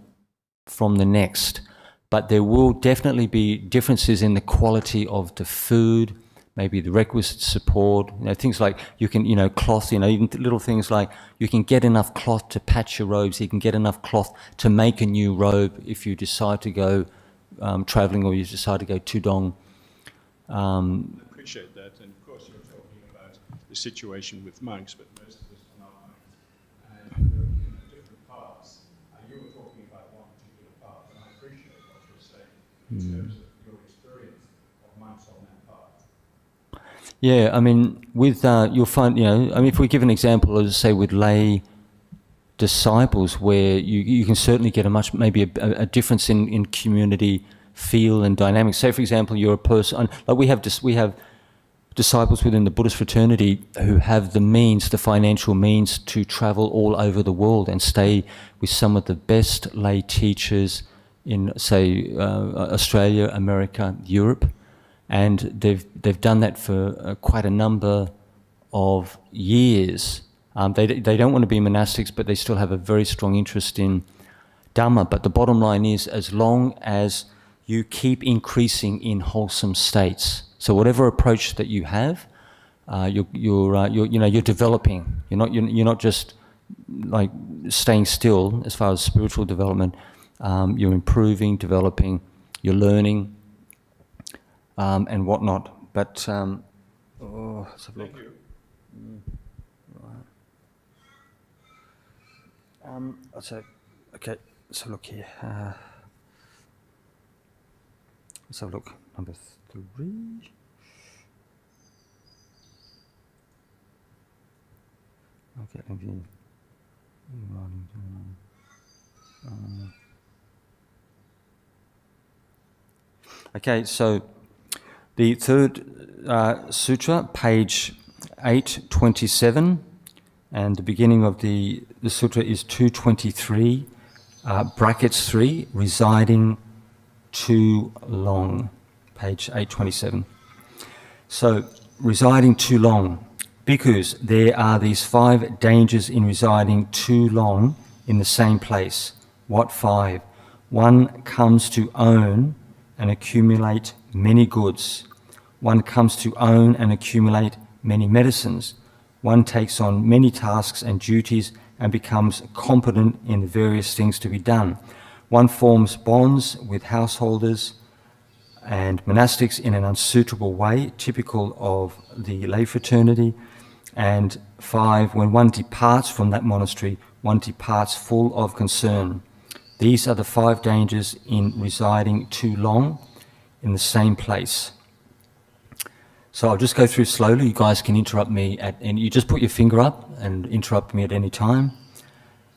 from the next, but there will definitely be differences in the quality of the food, maybe the requisite support, you know, things like you can, you know, cloth, you know, even little things like you can get enough cloth to patch your robes, you can get enough cloth to make a new robe if you decide to go travelling, or you decide to go Tudong. I appreciate that, and of course you're talking about the situation with monks, but most of us are not monks, and they're in different paths. You were talking about one particular path, and I appreciate what you're saying in terms of your experience of monks on that path. Yeah, I mean, with you'll find, you know, I mean, if we give an example, as say with lay disciples, where you can certainly get maybe a difference in community feel and dynamics. Say, for example, you're a person, like we have disciples within the Buddhist fraternity who have the financial means to travel all over the world and stay with some of the best lay teachers in, say, Australia, America, Europe, and they've done that for quite a number of years. They don't want to be monastics, but they still have a very strong interest in Dhamma. But the bottom line is, as long as you keep increasing in wholesome states, so whatever approach that you have, you're developing. You're not just like staying still as far as spiritual development. You're improving, developing, you're learning, and whatnot. But let's have a look. Thank you. Okay, let's have a look here. Let's have a look. Number 3. Okay, okay, so the third sutra, page 827, and the beginning of the sutra is 223, brackets 3, residing too long, page 827. So, residing too long. Bhikkhus, there are these 5 dangers in residing too long in the same place. What 5? 1 comes to own and accumulate many goods. 1 comes to own and accumulate many medicines. 1 takes on many tasks and duties and becomes competent in the various things to be done. 1 forms bonds with householders and monastics in an unsuitable way, typical of the lay fraternity. And 5, when 1 departs from that monastery, 1 departs full of concern. These are the 5 dangers in residing too long in the same place. So I'll just go through slowly. You guys can interrupt me and you just put your finger up and interrupt me at any time.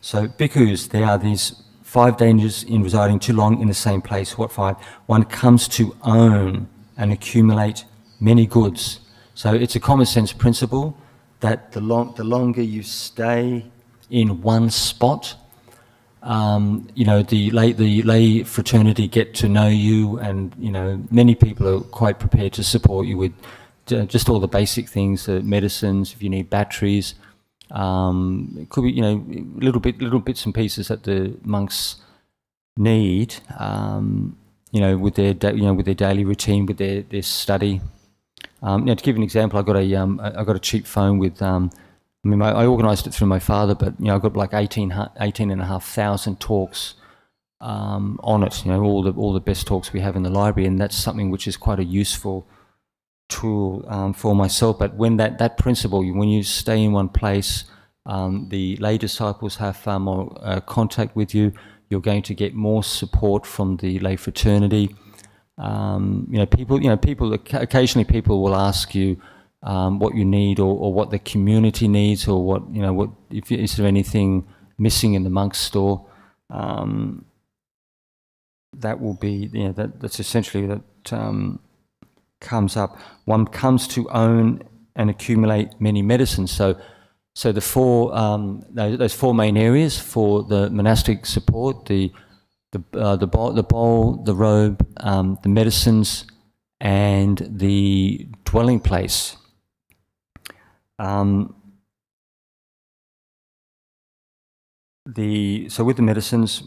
So bhikkhus, there are these 5 dangers in residing too long in the same place. What 5? 1 comes to own and accumulate many goods. So it's a common sense principle that the longer you stay in one spot, the lay fraternity get to know you, and many people are quite prepared to support you with just all the basic things, medicines, if you need batteries. It could be little bits and pieces that the monks need, with their daily routine, with their study. To give an example, I got a cheap phone with. I organised it through my father, but I got like 18,500 talks on it. You know, all the best talks we have in the library, and that's something which is quite a useful tool for myself. But when that principle, when you stay in one place, the lay disciples have far more contact with you. You're going to get more support from the lay fraternity. People occasionally people will ask you what you need or what the community needs, or what is there anything missing in the monk's store. That will be that's essentially that comes up. One comes to own and accumulate many medicines. So the four those four main areas for the monastic support: the bowl, the robe, the medicines, and the dwelling place. So with the medicines,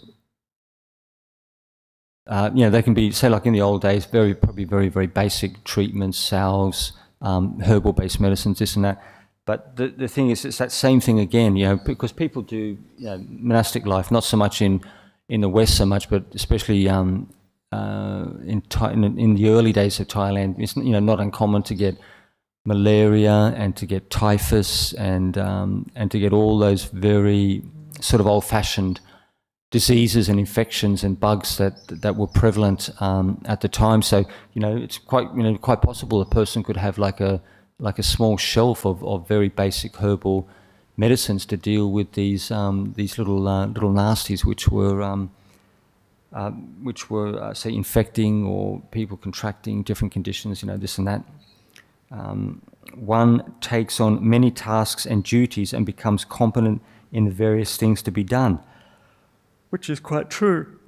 they can be, say, like in the old days, probably very, very basic treatments, salves, herbal-based medicines, this and that. But the thing is, it's that same thing again, because people do monastic life, not so much in the West so much, but especially in the early days of Thailand, it's not uncommon to get malaria and to get typhus and to get all those very sort of old-fashioned diseases and infections and bugs that were prevalent at the time. So it's quite possible a person could have like a small shelf of very basic herbal medicines to deal with these little nasties which were say infecting, or people contracting different conditions, this and that. One takes on many tasks and duties and becomes competent in the various things to be done, which is quite true.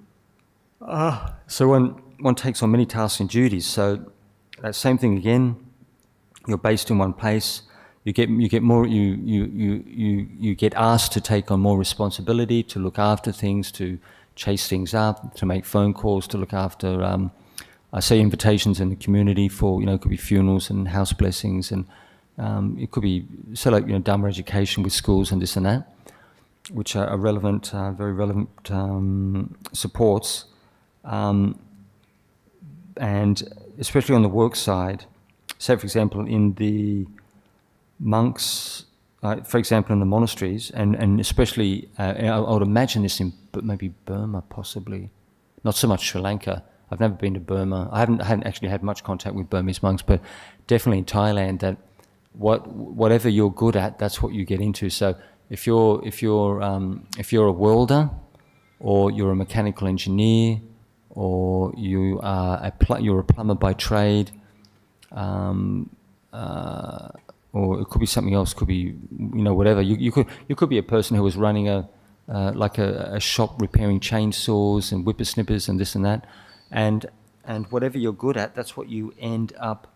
So one takes on many tasks and duties. So that same thing again. You're based in one place. You get more. You get asked to take on more responsibility, to look after things, to chase things up, to make phone calls, to look after. I say invitations in the community for it could be funerals and house blessings, and it could be like Dhamma education with schools and this and that, which are relevant, very relevant supports, and especially on the work side. Say, for example, in the monks, for example, in the monasteries, and especially, I would imagine this in maybe Burma, possibly, not so much Sri Lanka. I've never been to Burma. I haven't actually had much contact with Burmese monks, but definitely in Thailand, that whatever you're good at, that's what you get into. So if you're a welder, or you're a mechanical engineer, or you're a plumber by trade, or it could be something else. Could be whatever. You could be a person who was running a shop repairing chainsaws and whippersnippers and this and that, and whatever you're good at, that's what you end up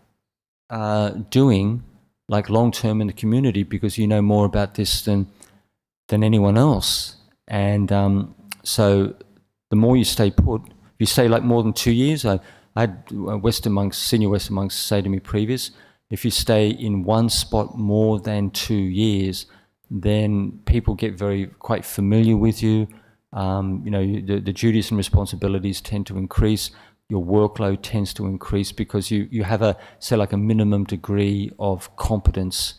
doing, like long term in the community, because you know more about this than anyone else. And so the more you stay put, if you stay like more than 2 years. I had Western monks, senior Western monks, say to me previous, if you stay in one spot more than 2 years, then people get quite familiar with you. The duties and responsibilities tend to increase. Your workload tends to increase because you have a minimum degree of competence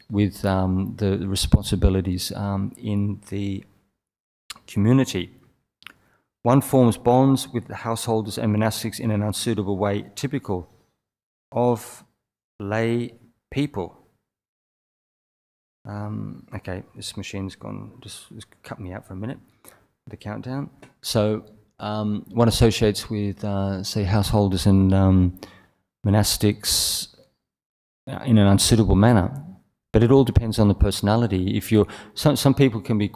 with the responsibilities in the community. One forms bonds with the householders and monastics in an unsuitable way, typical of lay people. Okay, this machine's gone, just cut me out for a minute, the countdown. So one associates with, say, householders and monastics in an unsuitable manner. But it all depends on the personality. If some people can be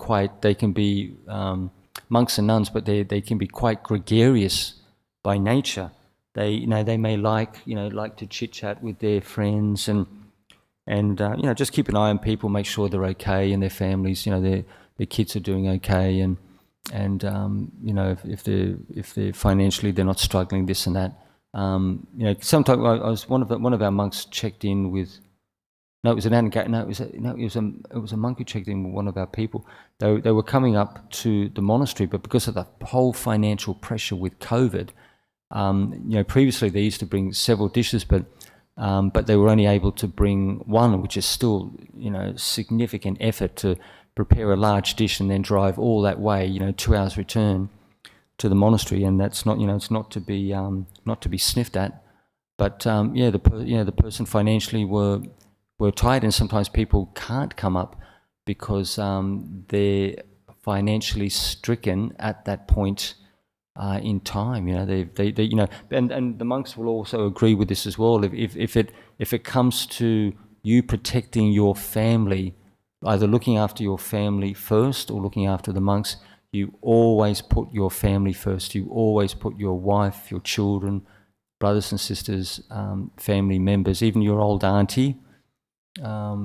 monks and nuns, but they can be quite gregarious by nature. They may like to chit chat with their friends and just keep an eye on people, make sure they're okay and their families, their kids are doing okay, and if they're financially they're not struggling, this and that. Sometimes one of our monks checked in with No, it was an Anguttara. No, it was a monk who checked in with one of our people. They were coming up to the monastery, but because of the whole financial pressure with COVID, previously they used to bring several dishes, but they were only able to bring one, which is still, significant effort to prepare a large dish and then drive all that way, 2 hours return to the monastery, and that's not, it's not to be sniffed at. But the person financially were tight, and sometimes people can't come up because they're financially stricken at that point in time. And the monks will also agree with this as well. If it comes to you protecting your family, either looking after your family first or looking after the monks, you always put your family first. You always put your wife, your children, brothers and sisters, family members, even your old auntie, or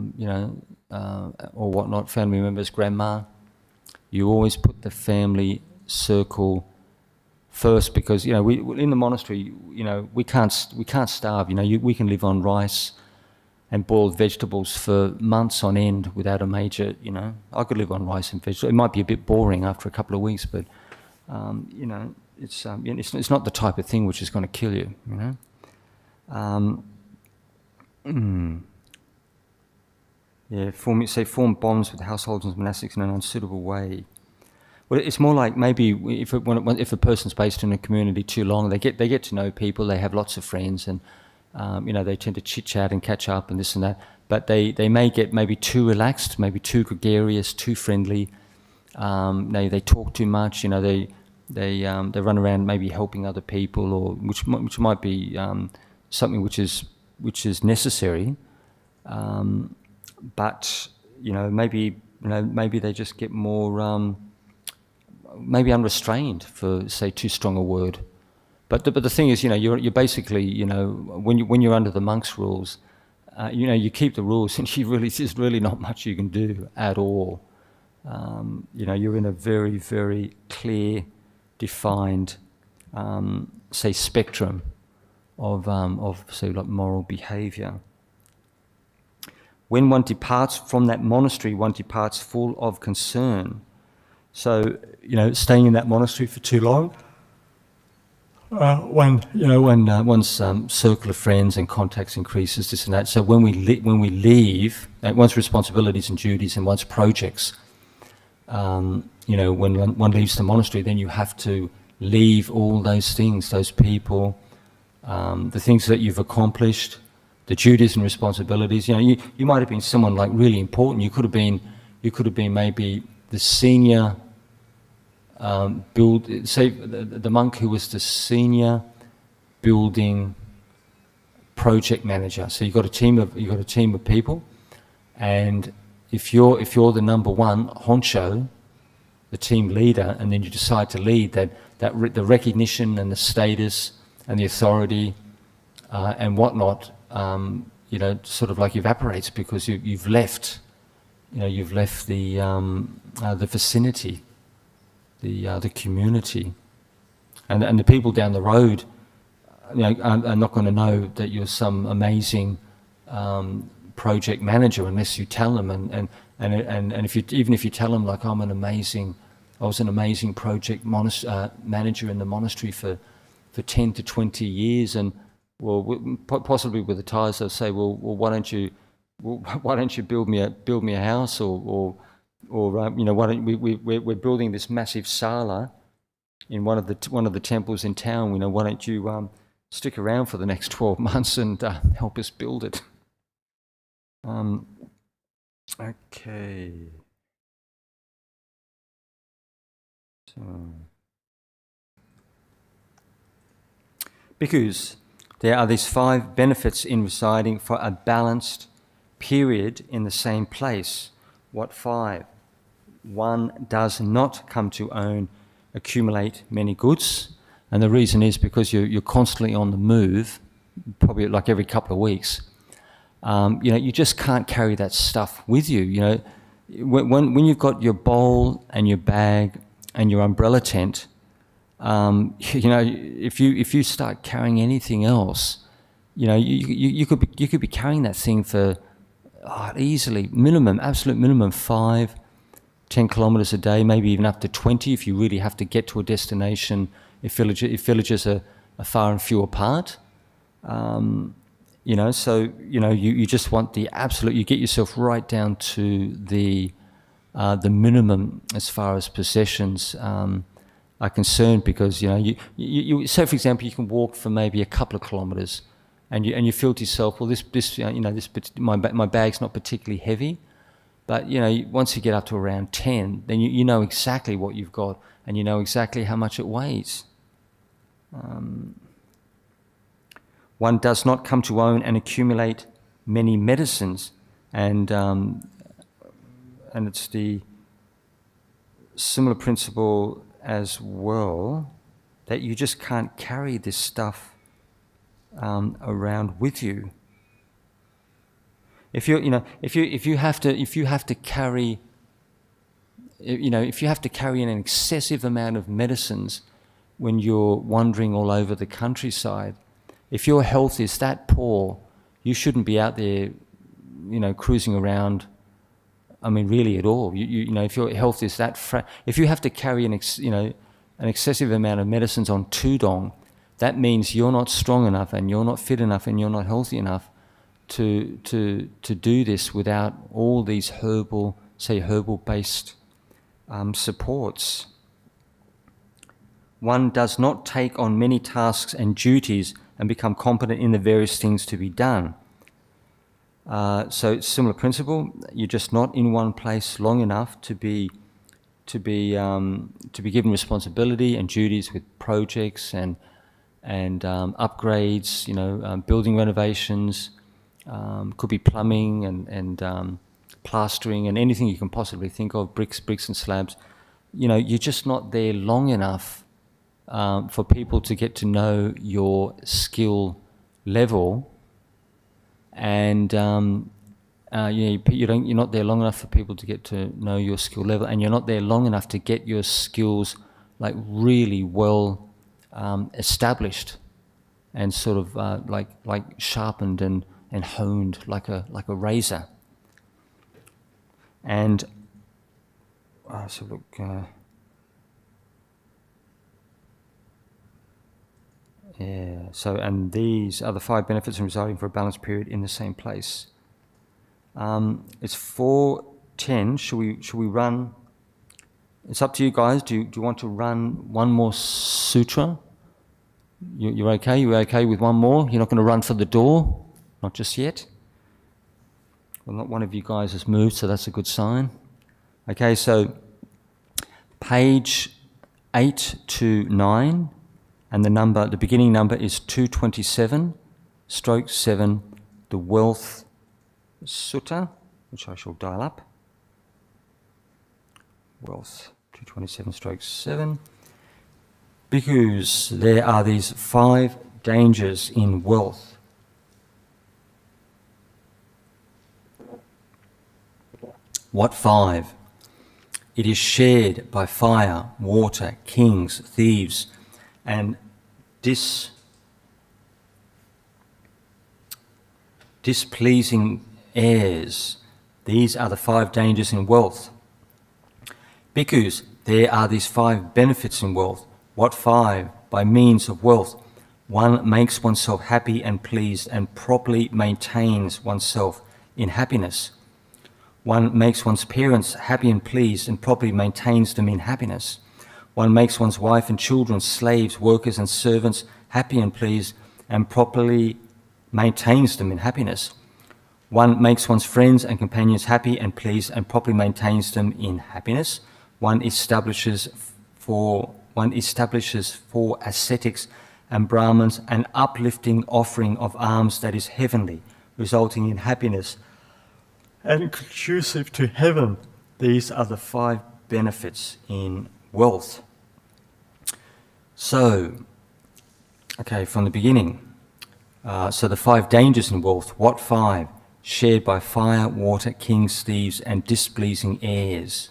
whatnot, family members, grandma. You always put the family circle first, because we in the monastery, we can't starve. We can live on rice and boiled vegetables for months on end without a major. I could live on rice and vegetables. It might be a bit boring after a couple of weeks, but it's not the type of thing which is going to kill you. Form bonds with households and monastics in an unsuitable way. Well, it's more like maybe if a person's based in a community too long, they get to know people, they have lots of friends, and they tend to chit chat and catch up and this and that. But they may get maybe too relaxed, maybe too gregarious, too friendly. They talk too much. They run around maybe helping other people, or which might be something which is necessary. But maybe they just get more maybe unrestrained, for say too strong a word. But the thing is, you're basically, when you're under the monks' rules, you keep the rules, and there's really not much you can do at all. You're in a very, very clear, defined, say, spectrum of say, like moral behaviour. When one departs from that monastery, one departs full of concern. So, staying in that monastery for too long, when one's circle of friends and contacts increases, this and that. So when we leave, one's responsibilities and duties and one's projects, when one leaves the monastery, then you have to leave all those things, those people, the things that you've accomplished, the duties and responsibilities. You might have been someone like really important. You could have been maybe the senior. The monk who was the senior building project manager. So you've got a team of people, and if you're the number one honcho, the team leader, and then you decide to lead, the recognition and the status and the authority and whatnot, sort of like evaporates, because you've left the vicinity. The community, and the people down the road, are not going to know that you're some amazing project manager unless you tell them. And even if you tell them, like, I was an amazing project manager in the monastery for 10 to 20 years, and possibly with the ties, they'll say, well, why don't you build me a house, or why don't we're building this massive sala in one of the temples in town. Why don't you stick around for the next 12 months and help us build it? Okay. So, bhikkhus, there are these 5 benefits in residing for a balanced period in the same place. What 5? 1 does not come to accumulate many goods, and the reason is because you're constantly on the move, probably like every couple of weeks. You just can't carry that stuff with you. When you've got your bowl and your bag and your umbrella tent, if you start carrying anything else, you could be carrying that thing for easily, minimum, absolute minimum, 5, 10 kilometers a day, maybe even up to 20 if you really have to get to a destination, if villages are far and few apart. So you just want the absolute, you get yourself right down to the minimum as far as possessions are concerned, because you say, for example, you can walk for maybe a couple of kilometers, and you feel to yourself, well, my bag's not particularly heavy, but once you get up to around 10, then you know exactly what you've got, and you know exactly how much it weighs. One does not come to own and accumulate many medicines, and it's the similar principle as well, that you just can't carry this stuff around with you. If you have to carry an excessive amount of medicines when you're wandering all over the countryside, if your health is that poor, you shouldn't be out there, cruising around. I mean, really at all. If your health is that if you have to carry an excessive amount of medicines on tudong, that means you're not strong enough, and you're not fit enough, and you're not healthy enough to do this without all these herbal-based supports. One does not take on many tasks and duties and become competent in the various things to be done. So it's a similar principle. You're just not in one place long enough to be given responsibility and duties with projects and upgrades. Building renovations, could be plumbing and plastering and anything you can possibly think of. Bricks and slabs. You're just not there long enough for people to get to know your skill level, and you're not there long enough for people to get to know your skill level, and you're not there long enough to get your skills like really well established and sort of like sharpened and honed like a razor. And so look. And these are the 5 benefits in residing for a balanced period in the same place. It's 4:10. Should we run? It's up to you guys. Do you want to run one more sutra? You're okay? You're okay with one more? You're not going to run for the door? Not just yet? Well, not one of you guys has moved, so that's a good sign. Okay, so page 8 to 9. And the beginning number is 227/7, the Wealth Sutta, which I shall dial up. Wealth 227/7. Bhikkhus, there are these 5 dangers in wealth. What 5? It is shared by fire, water, kings, thieves, and displeasing heirs. These are the 5 dangers in wealth. Bhikkhus, there are these 5 benefits in wealth. What 5? By means of wealth, one makes oneself happy and pleased and properly maintains oneself in happiness. One makes one's parents happy and pleased and properly maintains them in happiness. One makes one's wife and children, slaves, workers and servants happy and pleased and properly maintains them in happiness. One makes one's friends and companions happy and pleased and properly maintains them in happiness. One establishes for ascetics and Brahmins an uplifting offering of alms that is heavenly, resulting in happiness and conducive to heaven. These are the 5 benefits in wealth. So, okay, from the beginning. So the 5 dangers in wealth. What 5? Shared by fire, water, kings, thieves, and displeasing heirs.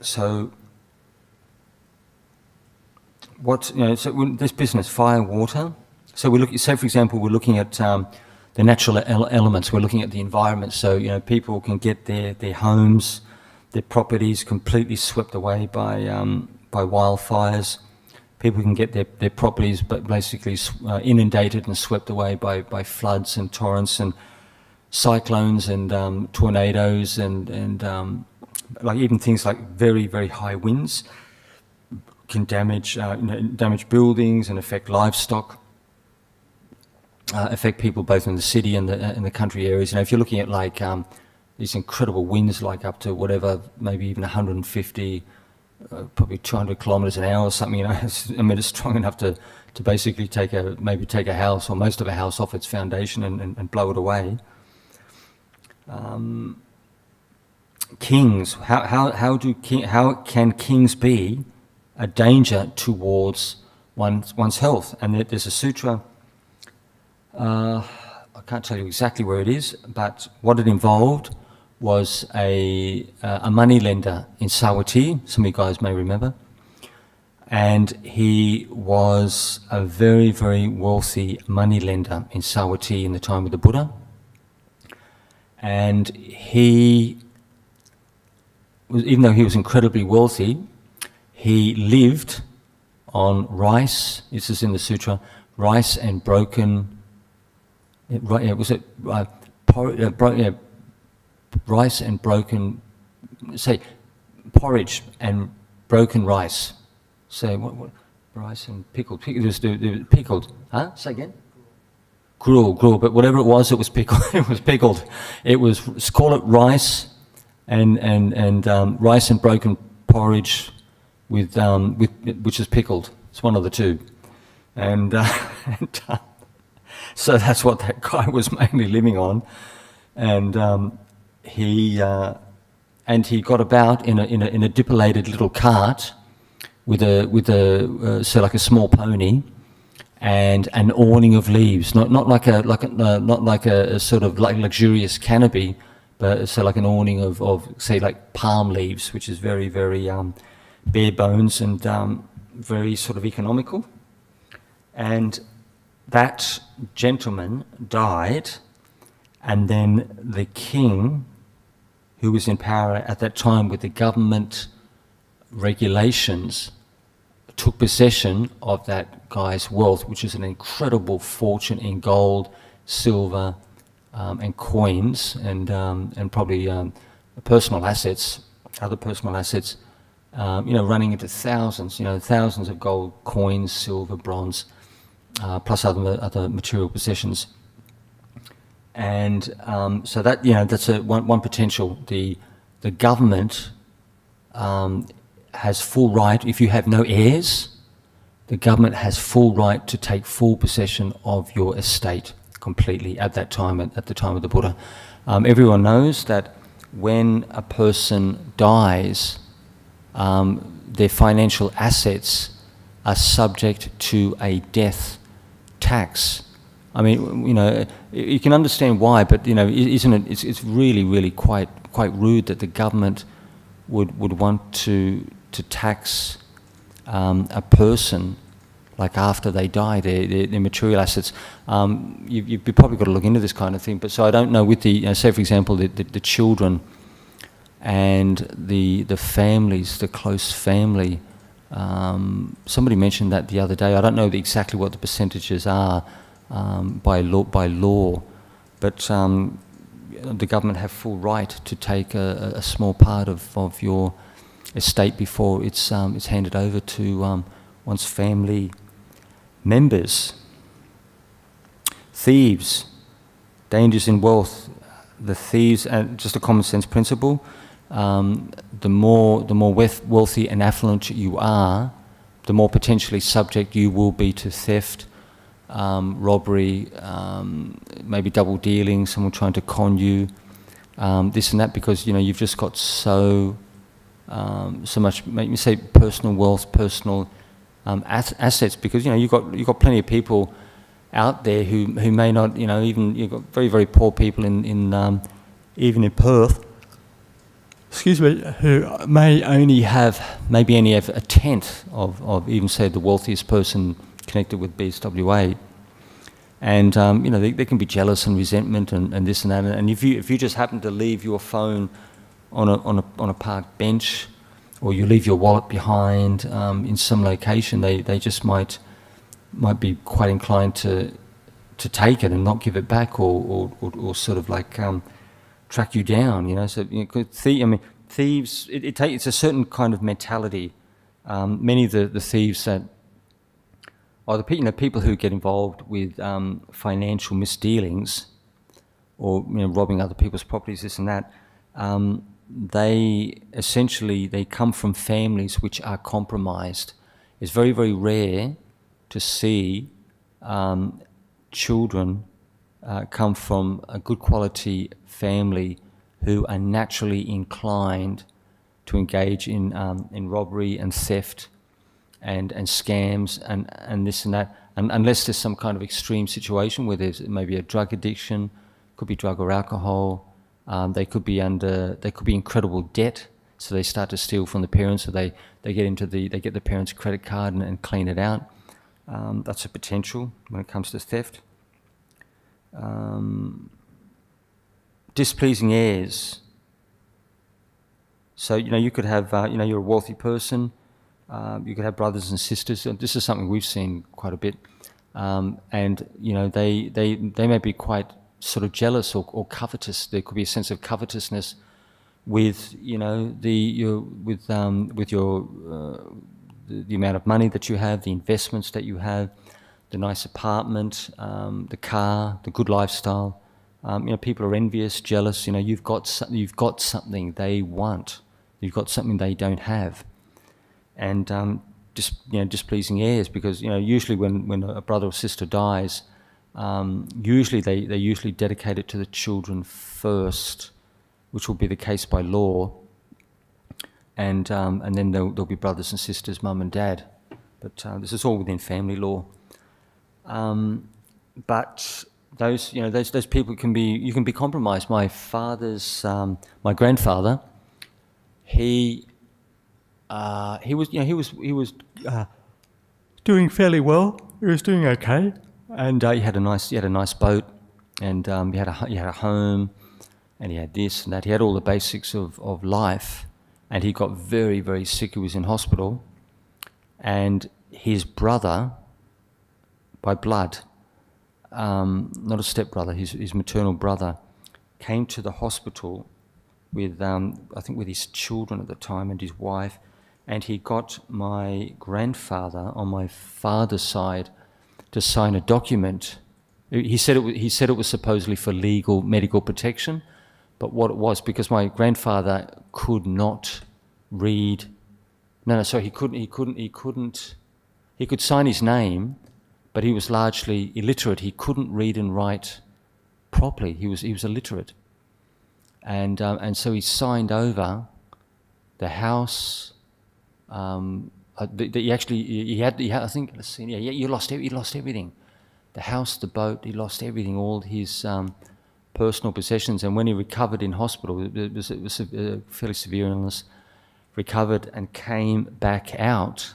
So this business, fire, water, So we look. Say, for example, we're looking at the natural elements. We're looking at the environment. So people can get their homes, their properties completely swept away by wildfires. People can get their properties, but basically inundated and swept away by floods and torrents and cyclones and tornadoes and like even things like very, very high winds can damage buildings and affect livestock, affect people both in the city and the country areas. If you're looking at like these incredible winds, like up to whatever, maybe even 150, probably 200 kilometers an hour or something. It's strong enough to basically take a house or most of a house off its foundation and blow it away. Kings, how can kings be a danger towards one's health? And there's a sutra. I can't tell you exactly where it is, but what it involved was a money lender in Savatthi. Some of you guys may remember. And he was a very, very wealthy money lender in Savatthi in the time of the Buddha. And he, even though he was incredibly wealthy, he lived on rice. This is in the sutra. Rice and broken. Rice and broken. Say porridge and broken rice. Say what? Rice and pickled. Pickled. Huh? Say again. Gruel, but whatever it was pickled. It was pickled. It was, call it rice and rice and broken porridge with which is pickled. It's one of the two, and so that's what that guy was mainly living on, and he got about in a dipillated little cart with a so like a small pony. And an awning of leaves, not like a sort of like luxurious canopy, but so like an awning of say like palm leaves, which is very, very bare bones and very sort of economical. And that gentleman died, and then the king, who was in power at that time with the government regulations, took possession of that guy's wealth, which is an incredible fortune in gold, silver, and coins, and probably personal assets, other personal assets, running into thousands, thousands of gold coins, silver, bronze, plus other material possessions. And so that that's one potential. The government has full right, if you have no heirs, the government has full right to take full possession of your estate completely at that time, at the time of the Buddha. Everyone knows that when a person dies, their financial assets are subject to a death tax. I mean, you can understand why, but isn't it? It's really, really quite rude that the government would want to tax a person like after they die, their material assets. You've probably got to look into this kind of thing. But so I don't know with the say for example the children and the families, the close family. Somebody mentioned that the other day. I don't know exactly what the percentages are by law, but the government have full right to take a small part of your estate before it's handed over to one's family members. Thieves, dangers in wealth. The thieves, just a common sense principle. The more wealthy and affluent you are, the more potentially subject you will be to theft, robbery, maybe double dealing, someone trying to con you, this and that, because you've just got so much, make me say, personal wealth, personal assets, because you've got plenty of people out there who may not, even you've got very, very poor people in even in Perth, excuse me, who may only have a tenth of even say the wealthiest person connected with BSWA. And they can be jealous and resentment and this and that. And if you just happen to leave your phone on a park bench, or you leave your wallet behind in some location, they just might be quite inclined to take it and not give it back, or sort of like track you down. So thieves. It's a certain kind of mentality. Many of the thieves that are the people who get involved with financial misdealings, or robbing other people's properties, this and that. They come from families which are compromised. It's very, very rare to see children come from a good quality family who are naturally inclined to engage in robbery and theft and scams and this and that, and unless there's some kind of extreme situation where there's maybe a drug addiction, could be drug or alcohol. They could be incredible debt, so they start to steal from the parents, so they get the parents' credit card and clean it out. That's a potential when it comes to theft. Displeasing heirs. So you could have you're a wealthy person. You could have brothers and sisters. This is something we've seen quite a bit, and they may be quite sort of jealous or covetous. There could be a sense of covetousness with the amount of money that you have, the investments that you have, the nice apartment, the car, the good lifestyle. People are envious, jealous. You've got something they want. You've got something they don't have, and displeasing heirs, because usually when a brother or sister dies, usually they usually dedicate it to the children first, which will be the case by law, and then there'll be brothers and sisters, mum and dad, but this is all within family law. But those people you can be compromised. My grandfather, he was doing fairly well. He was doing okay. And he had a nice boat, and he had a home, and he had this and that. He had all the basics of life, and he got very, very sick. He was in hospital, and his brother, by blood, not a stepbrother, his maternal brother, came to the hospital with with his children at the time and his wife, and he got my grandfather on my father's side to sign a document. He said it was supposedly for legal medical protection, but what it was, because my grandfather could not read. He could sign his name, but he was largely illiterate. He couldn't read and write properly. He was illiterate, and so he signed over the house. He had. I think. Let's see. Yeah, he lost everything. The house, the boat. He lost everything. All his personal possessions. And when he recovered in hospital, it was a fairly severe illness. Recovered and came back out.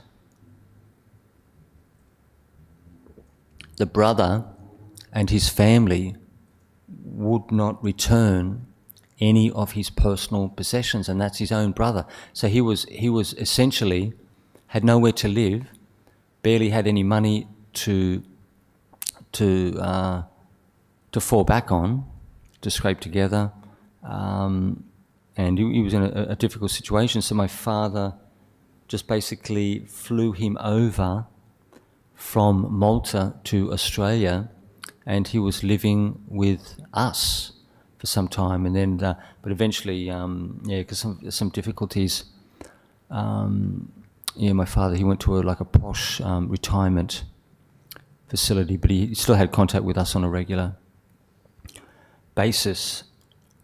The brother and his family would not return any of his personal possessions, and that's his own brother. So he was essentially had nowhere to live, barely had any money to fall back on, to scrape together, and he was in a difficult situation. So my father just basically flew him over from Malta to Australia, and he was living with us for some time, and then, but eventually, because some difficulties, my father, he went to a posh retirement facility, but he still had contact with us on a regular basis.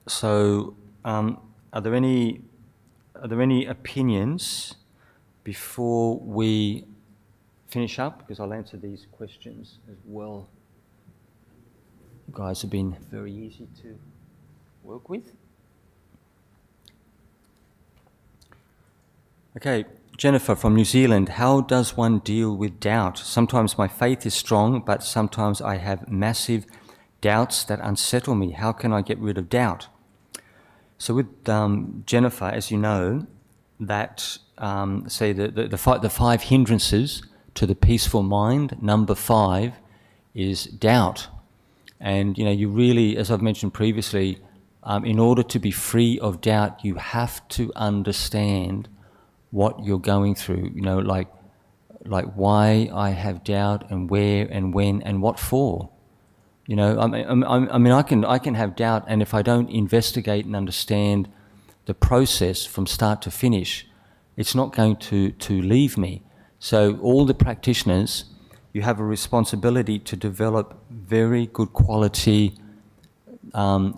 So, are there any opinions before we finish up? Because I'll answer these questions as well. You guys have been very easy to work with. Okay, Jennifer from New Zealand, how does one deal with doubt? Sometimes my faith is strong, but sometimes I have massive doubts that unsettle me. How can I get rid of doubt? So with Jennifer, as you know, that say the five hindrances to the peaceful mind, number 5 is doubt. And you really, as I've mentioned previously, in order to be free of doubt, you have to understand what you're going through. Like why I have doubt, and where and when and what for. I can have doubt, and if I don't investigate and understand the process from start to finish, it's not going to leave me. So all the practitioners, you have a responsibility to develop very good quality,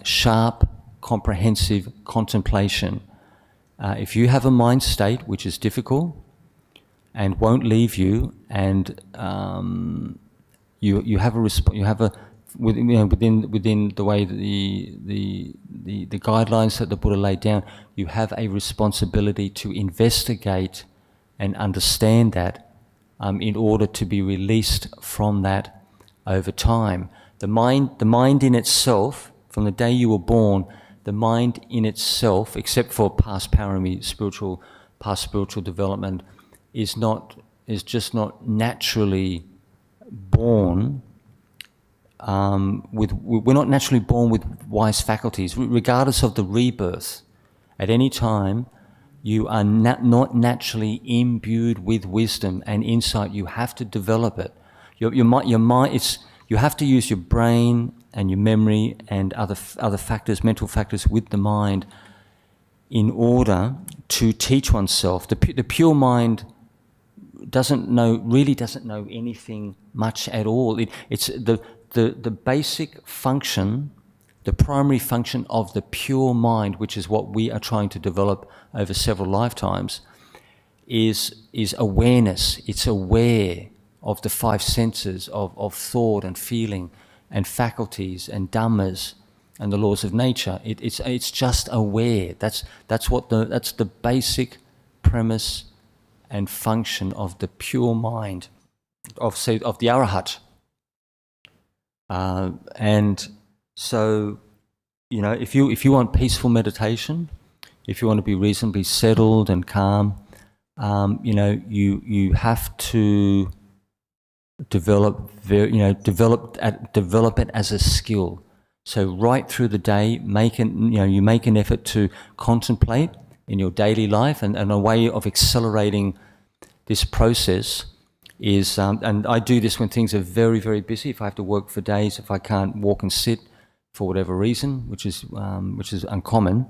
sharp, comprehensive contemplation. If you have a mind state which is difficult and won't leave you, and you have a within the way the guidelines that the Buddha laid down, you have a responsibility to investigate and understand that in order to be released from that over time. The mind in itself, from the day you were born, the mind in itself, except for past parami, past spiritual development, is just not naturally born. We're not naturally born with wise faculties, regardless of the rebirth. At any time, you are not naturally imbued with wisdom and insight. You have to develop it. Your mind, you have to use your brain and your memory and other factors, mental factors with the mind, in order to teach oneself. The pure mind really doesn't know anything much at all. It's the basic function, the primary function of the pure mind, which is what we are trying to develop over several lifetimes, is awareness. It's aware of the 5 senses of thought and feeling and faculties and dhammas and the laws of nature. It's just aware. That's the basic premise and function of the pure mind of the Arahat. And so, if you want peaceful meditation, if you want to be reasonably settled and calm, you have to develop it as a skill. So right through the day, you make an effort to contemplate in your daily life, and a way of accelerating this process is, and I do this when things are very, very busy. If I have to work for days, if I can't walk and sit for whatever reason, which is uncommon,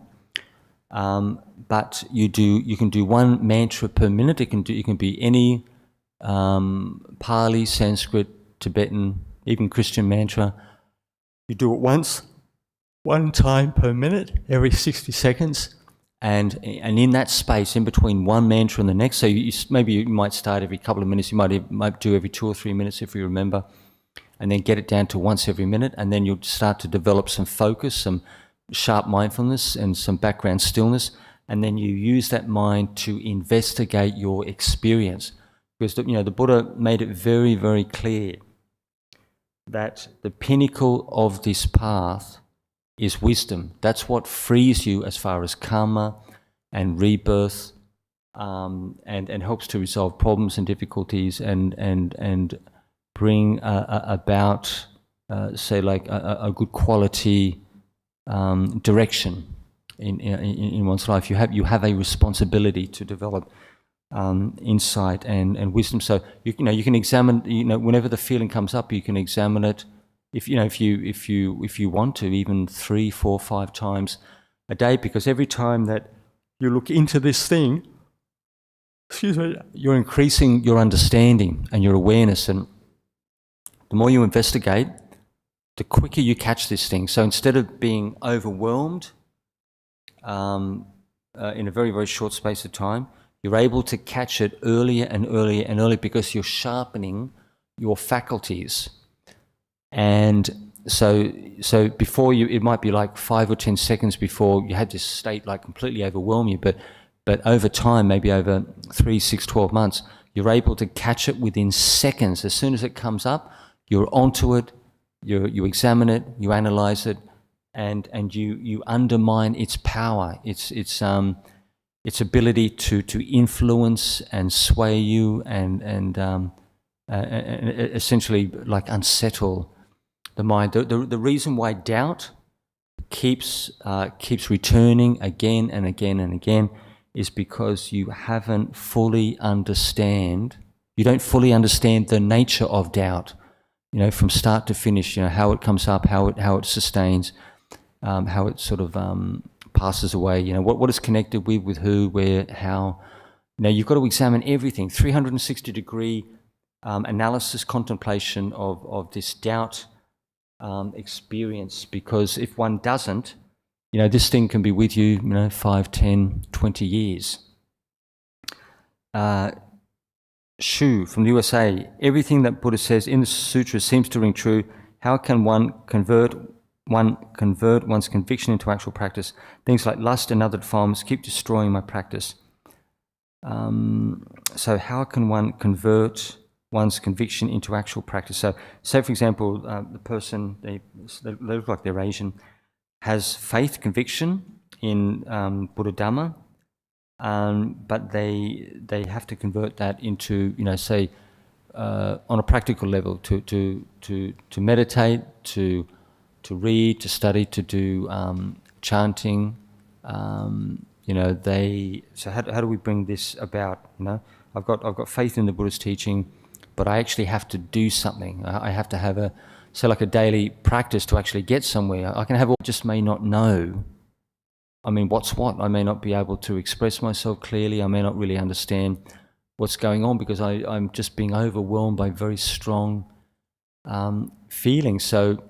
but you can do 1 mantra per minute. It can be any Pali, Sanskrit, Tibetan, even Christian mantra. You do it one time per minute, every 60 seconds. And in that space, in between one mantra and the next, so maybe you might start every couple of minutes, you might do every 2 or 3 minutes if you remember, and then get it down to once every minute, and then you'll start to develop some focus, some sharp mindfulness, and some background stillness, and then you use that mind to investigate your experience. Because the Buddha made it very, very clear that the pinnacle of this path is wisdom. That's what frees you as far as karma and rebirth, and helps to resolve problems and difficulties, and bring about, say, like a good quality direction in one's life. You have a responsibility to develop insight and wisdom. So you can examine. Whenever the feeling comes up, you can examine it. If you want to, even 3, 4, 5 times a day, because every time that you look into this thing, you're increasing your understanding and your awareness, and the more you investigate, the quicker you catch this thing. So instead of being overwhelmed in a very, very short space of time, you're able to catch it earlier and earlier and earlier, because you're sharpening your faculties. And so before you, it might be like 5 or 10 seconds before you had this state like completely overwhelm you, but But over time, maybe over 3, 6, 12 months, you're able to catch it within seconds. As soon as it comes up, you're onto it, you examine it, you analyze it, and you undermine its power, its ability to influence and sway you and essentially like unsettle the mind. The reason why doubt keeps returning again and again and again is because you don't fully understand the nature of doubt, from start to finish, how it comes up, how it sustains, how it sort of passes away, what is connected with who, where, how. Now you've got to examine everything, 360-degree analysis, contemplation of this doubt experience, because if one doesn't, this thing can be with you, 5, 10, 20 years. Shu from the USA, everything that Buddha says in the sutra seems to ring true. How can one convert one's conviction into actual practice? Things like lust and other defilements keep destroying my practice. So how can one convert one's conviction into actual practice? So say, for example, the person, they look like they're Asian, has faith, conviction in Buddha Dhamma, but they have to convert that into, say, on a practical level, to meditate, to read, to study, to do chanting. So how do we bring this about? I've got faith in the Buddhist teaching, but I actually have to do something. I have to have a daily practice to actually get somewhere. I can have all, just may not know. What's what? I may not be able to express myself clearly. I may not really understand what's going on because I'm just being overwhelmed by very strong feelings. So,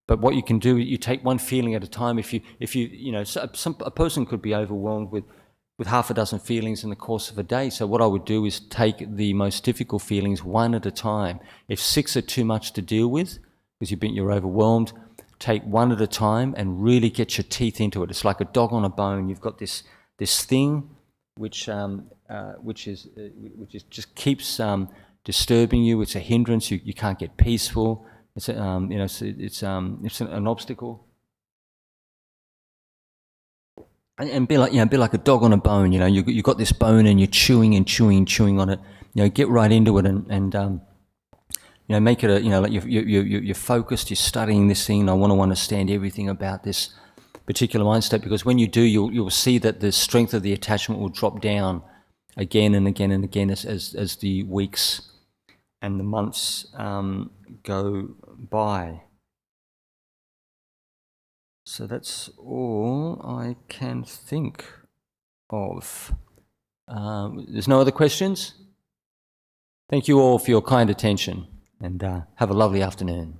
but what you can do, you take one feeling at a time. If you a person could be overwhelmed with half a dozen feelings in the course of a day. So what I would do is take the most difficult feelings one at a time. If 6 are too much to deal with, because you're overwhelmed, take one at a time and really get your teeth into it. It's like a dog on a bone. You've got this thing which just keeps disturbing you. It's a hindrance. You can't get peaceful. It's an obstacle. And be like a dog on a bone. You've got this bone and you're chewing and chewing and chewing on it. Get right into it and make it like you're focused. You're studying this thing. I want to understand everything about this particular mind state, because when you do, you'll see that the strength of the attachment will drop down again and again and again as the weeks and the months go by. So that's all I can think of. There's no other questions? Thank you all for your kind attention, and have a lovely afternoon.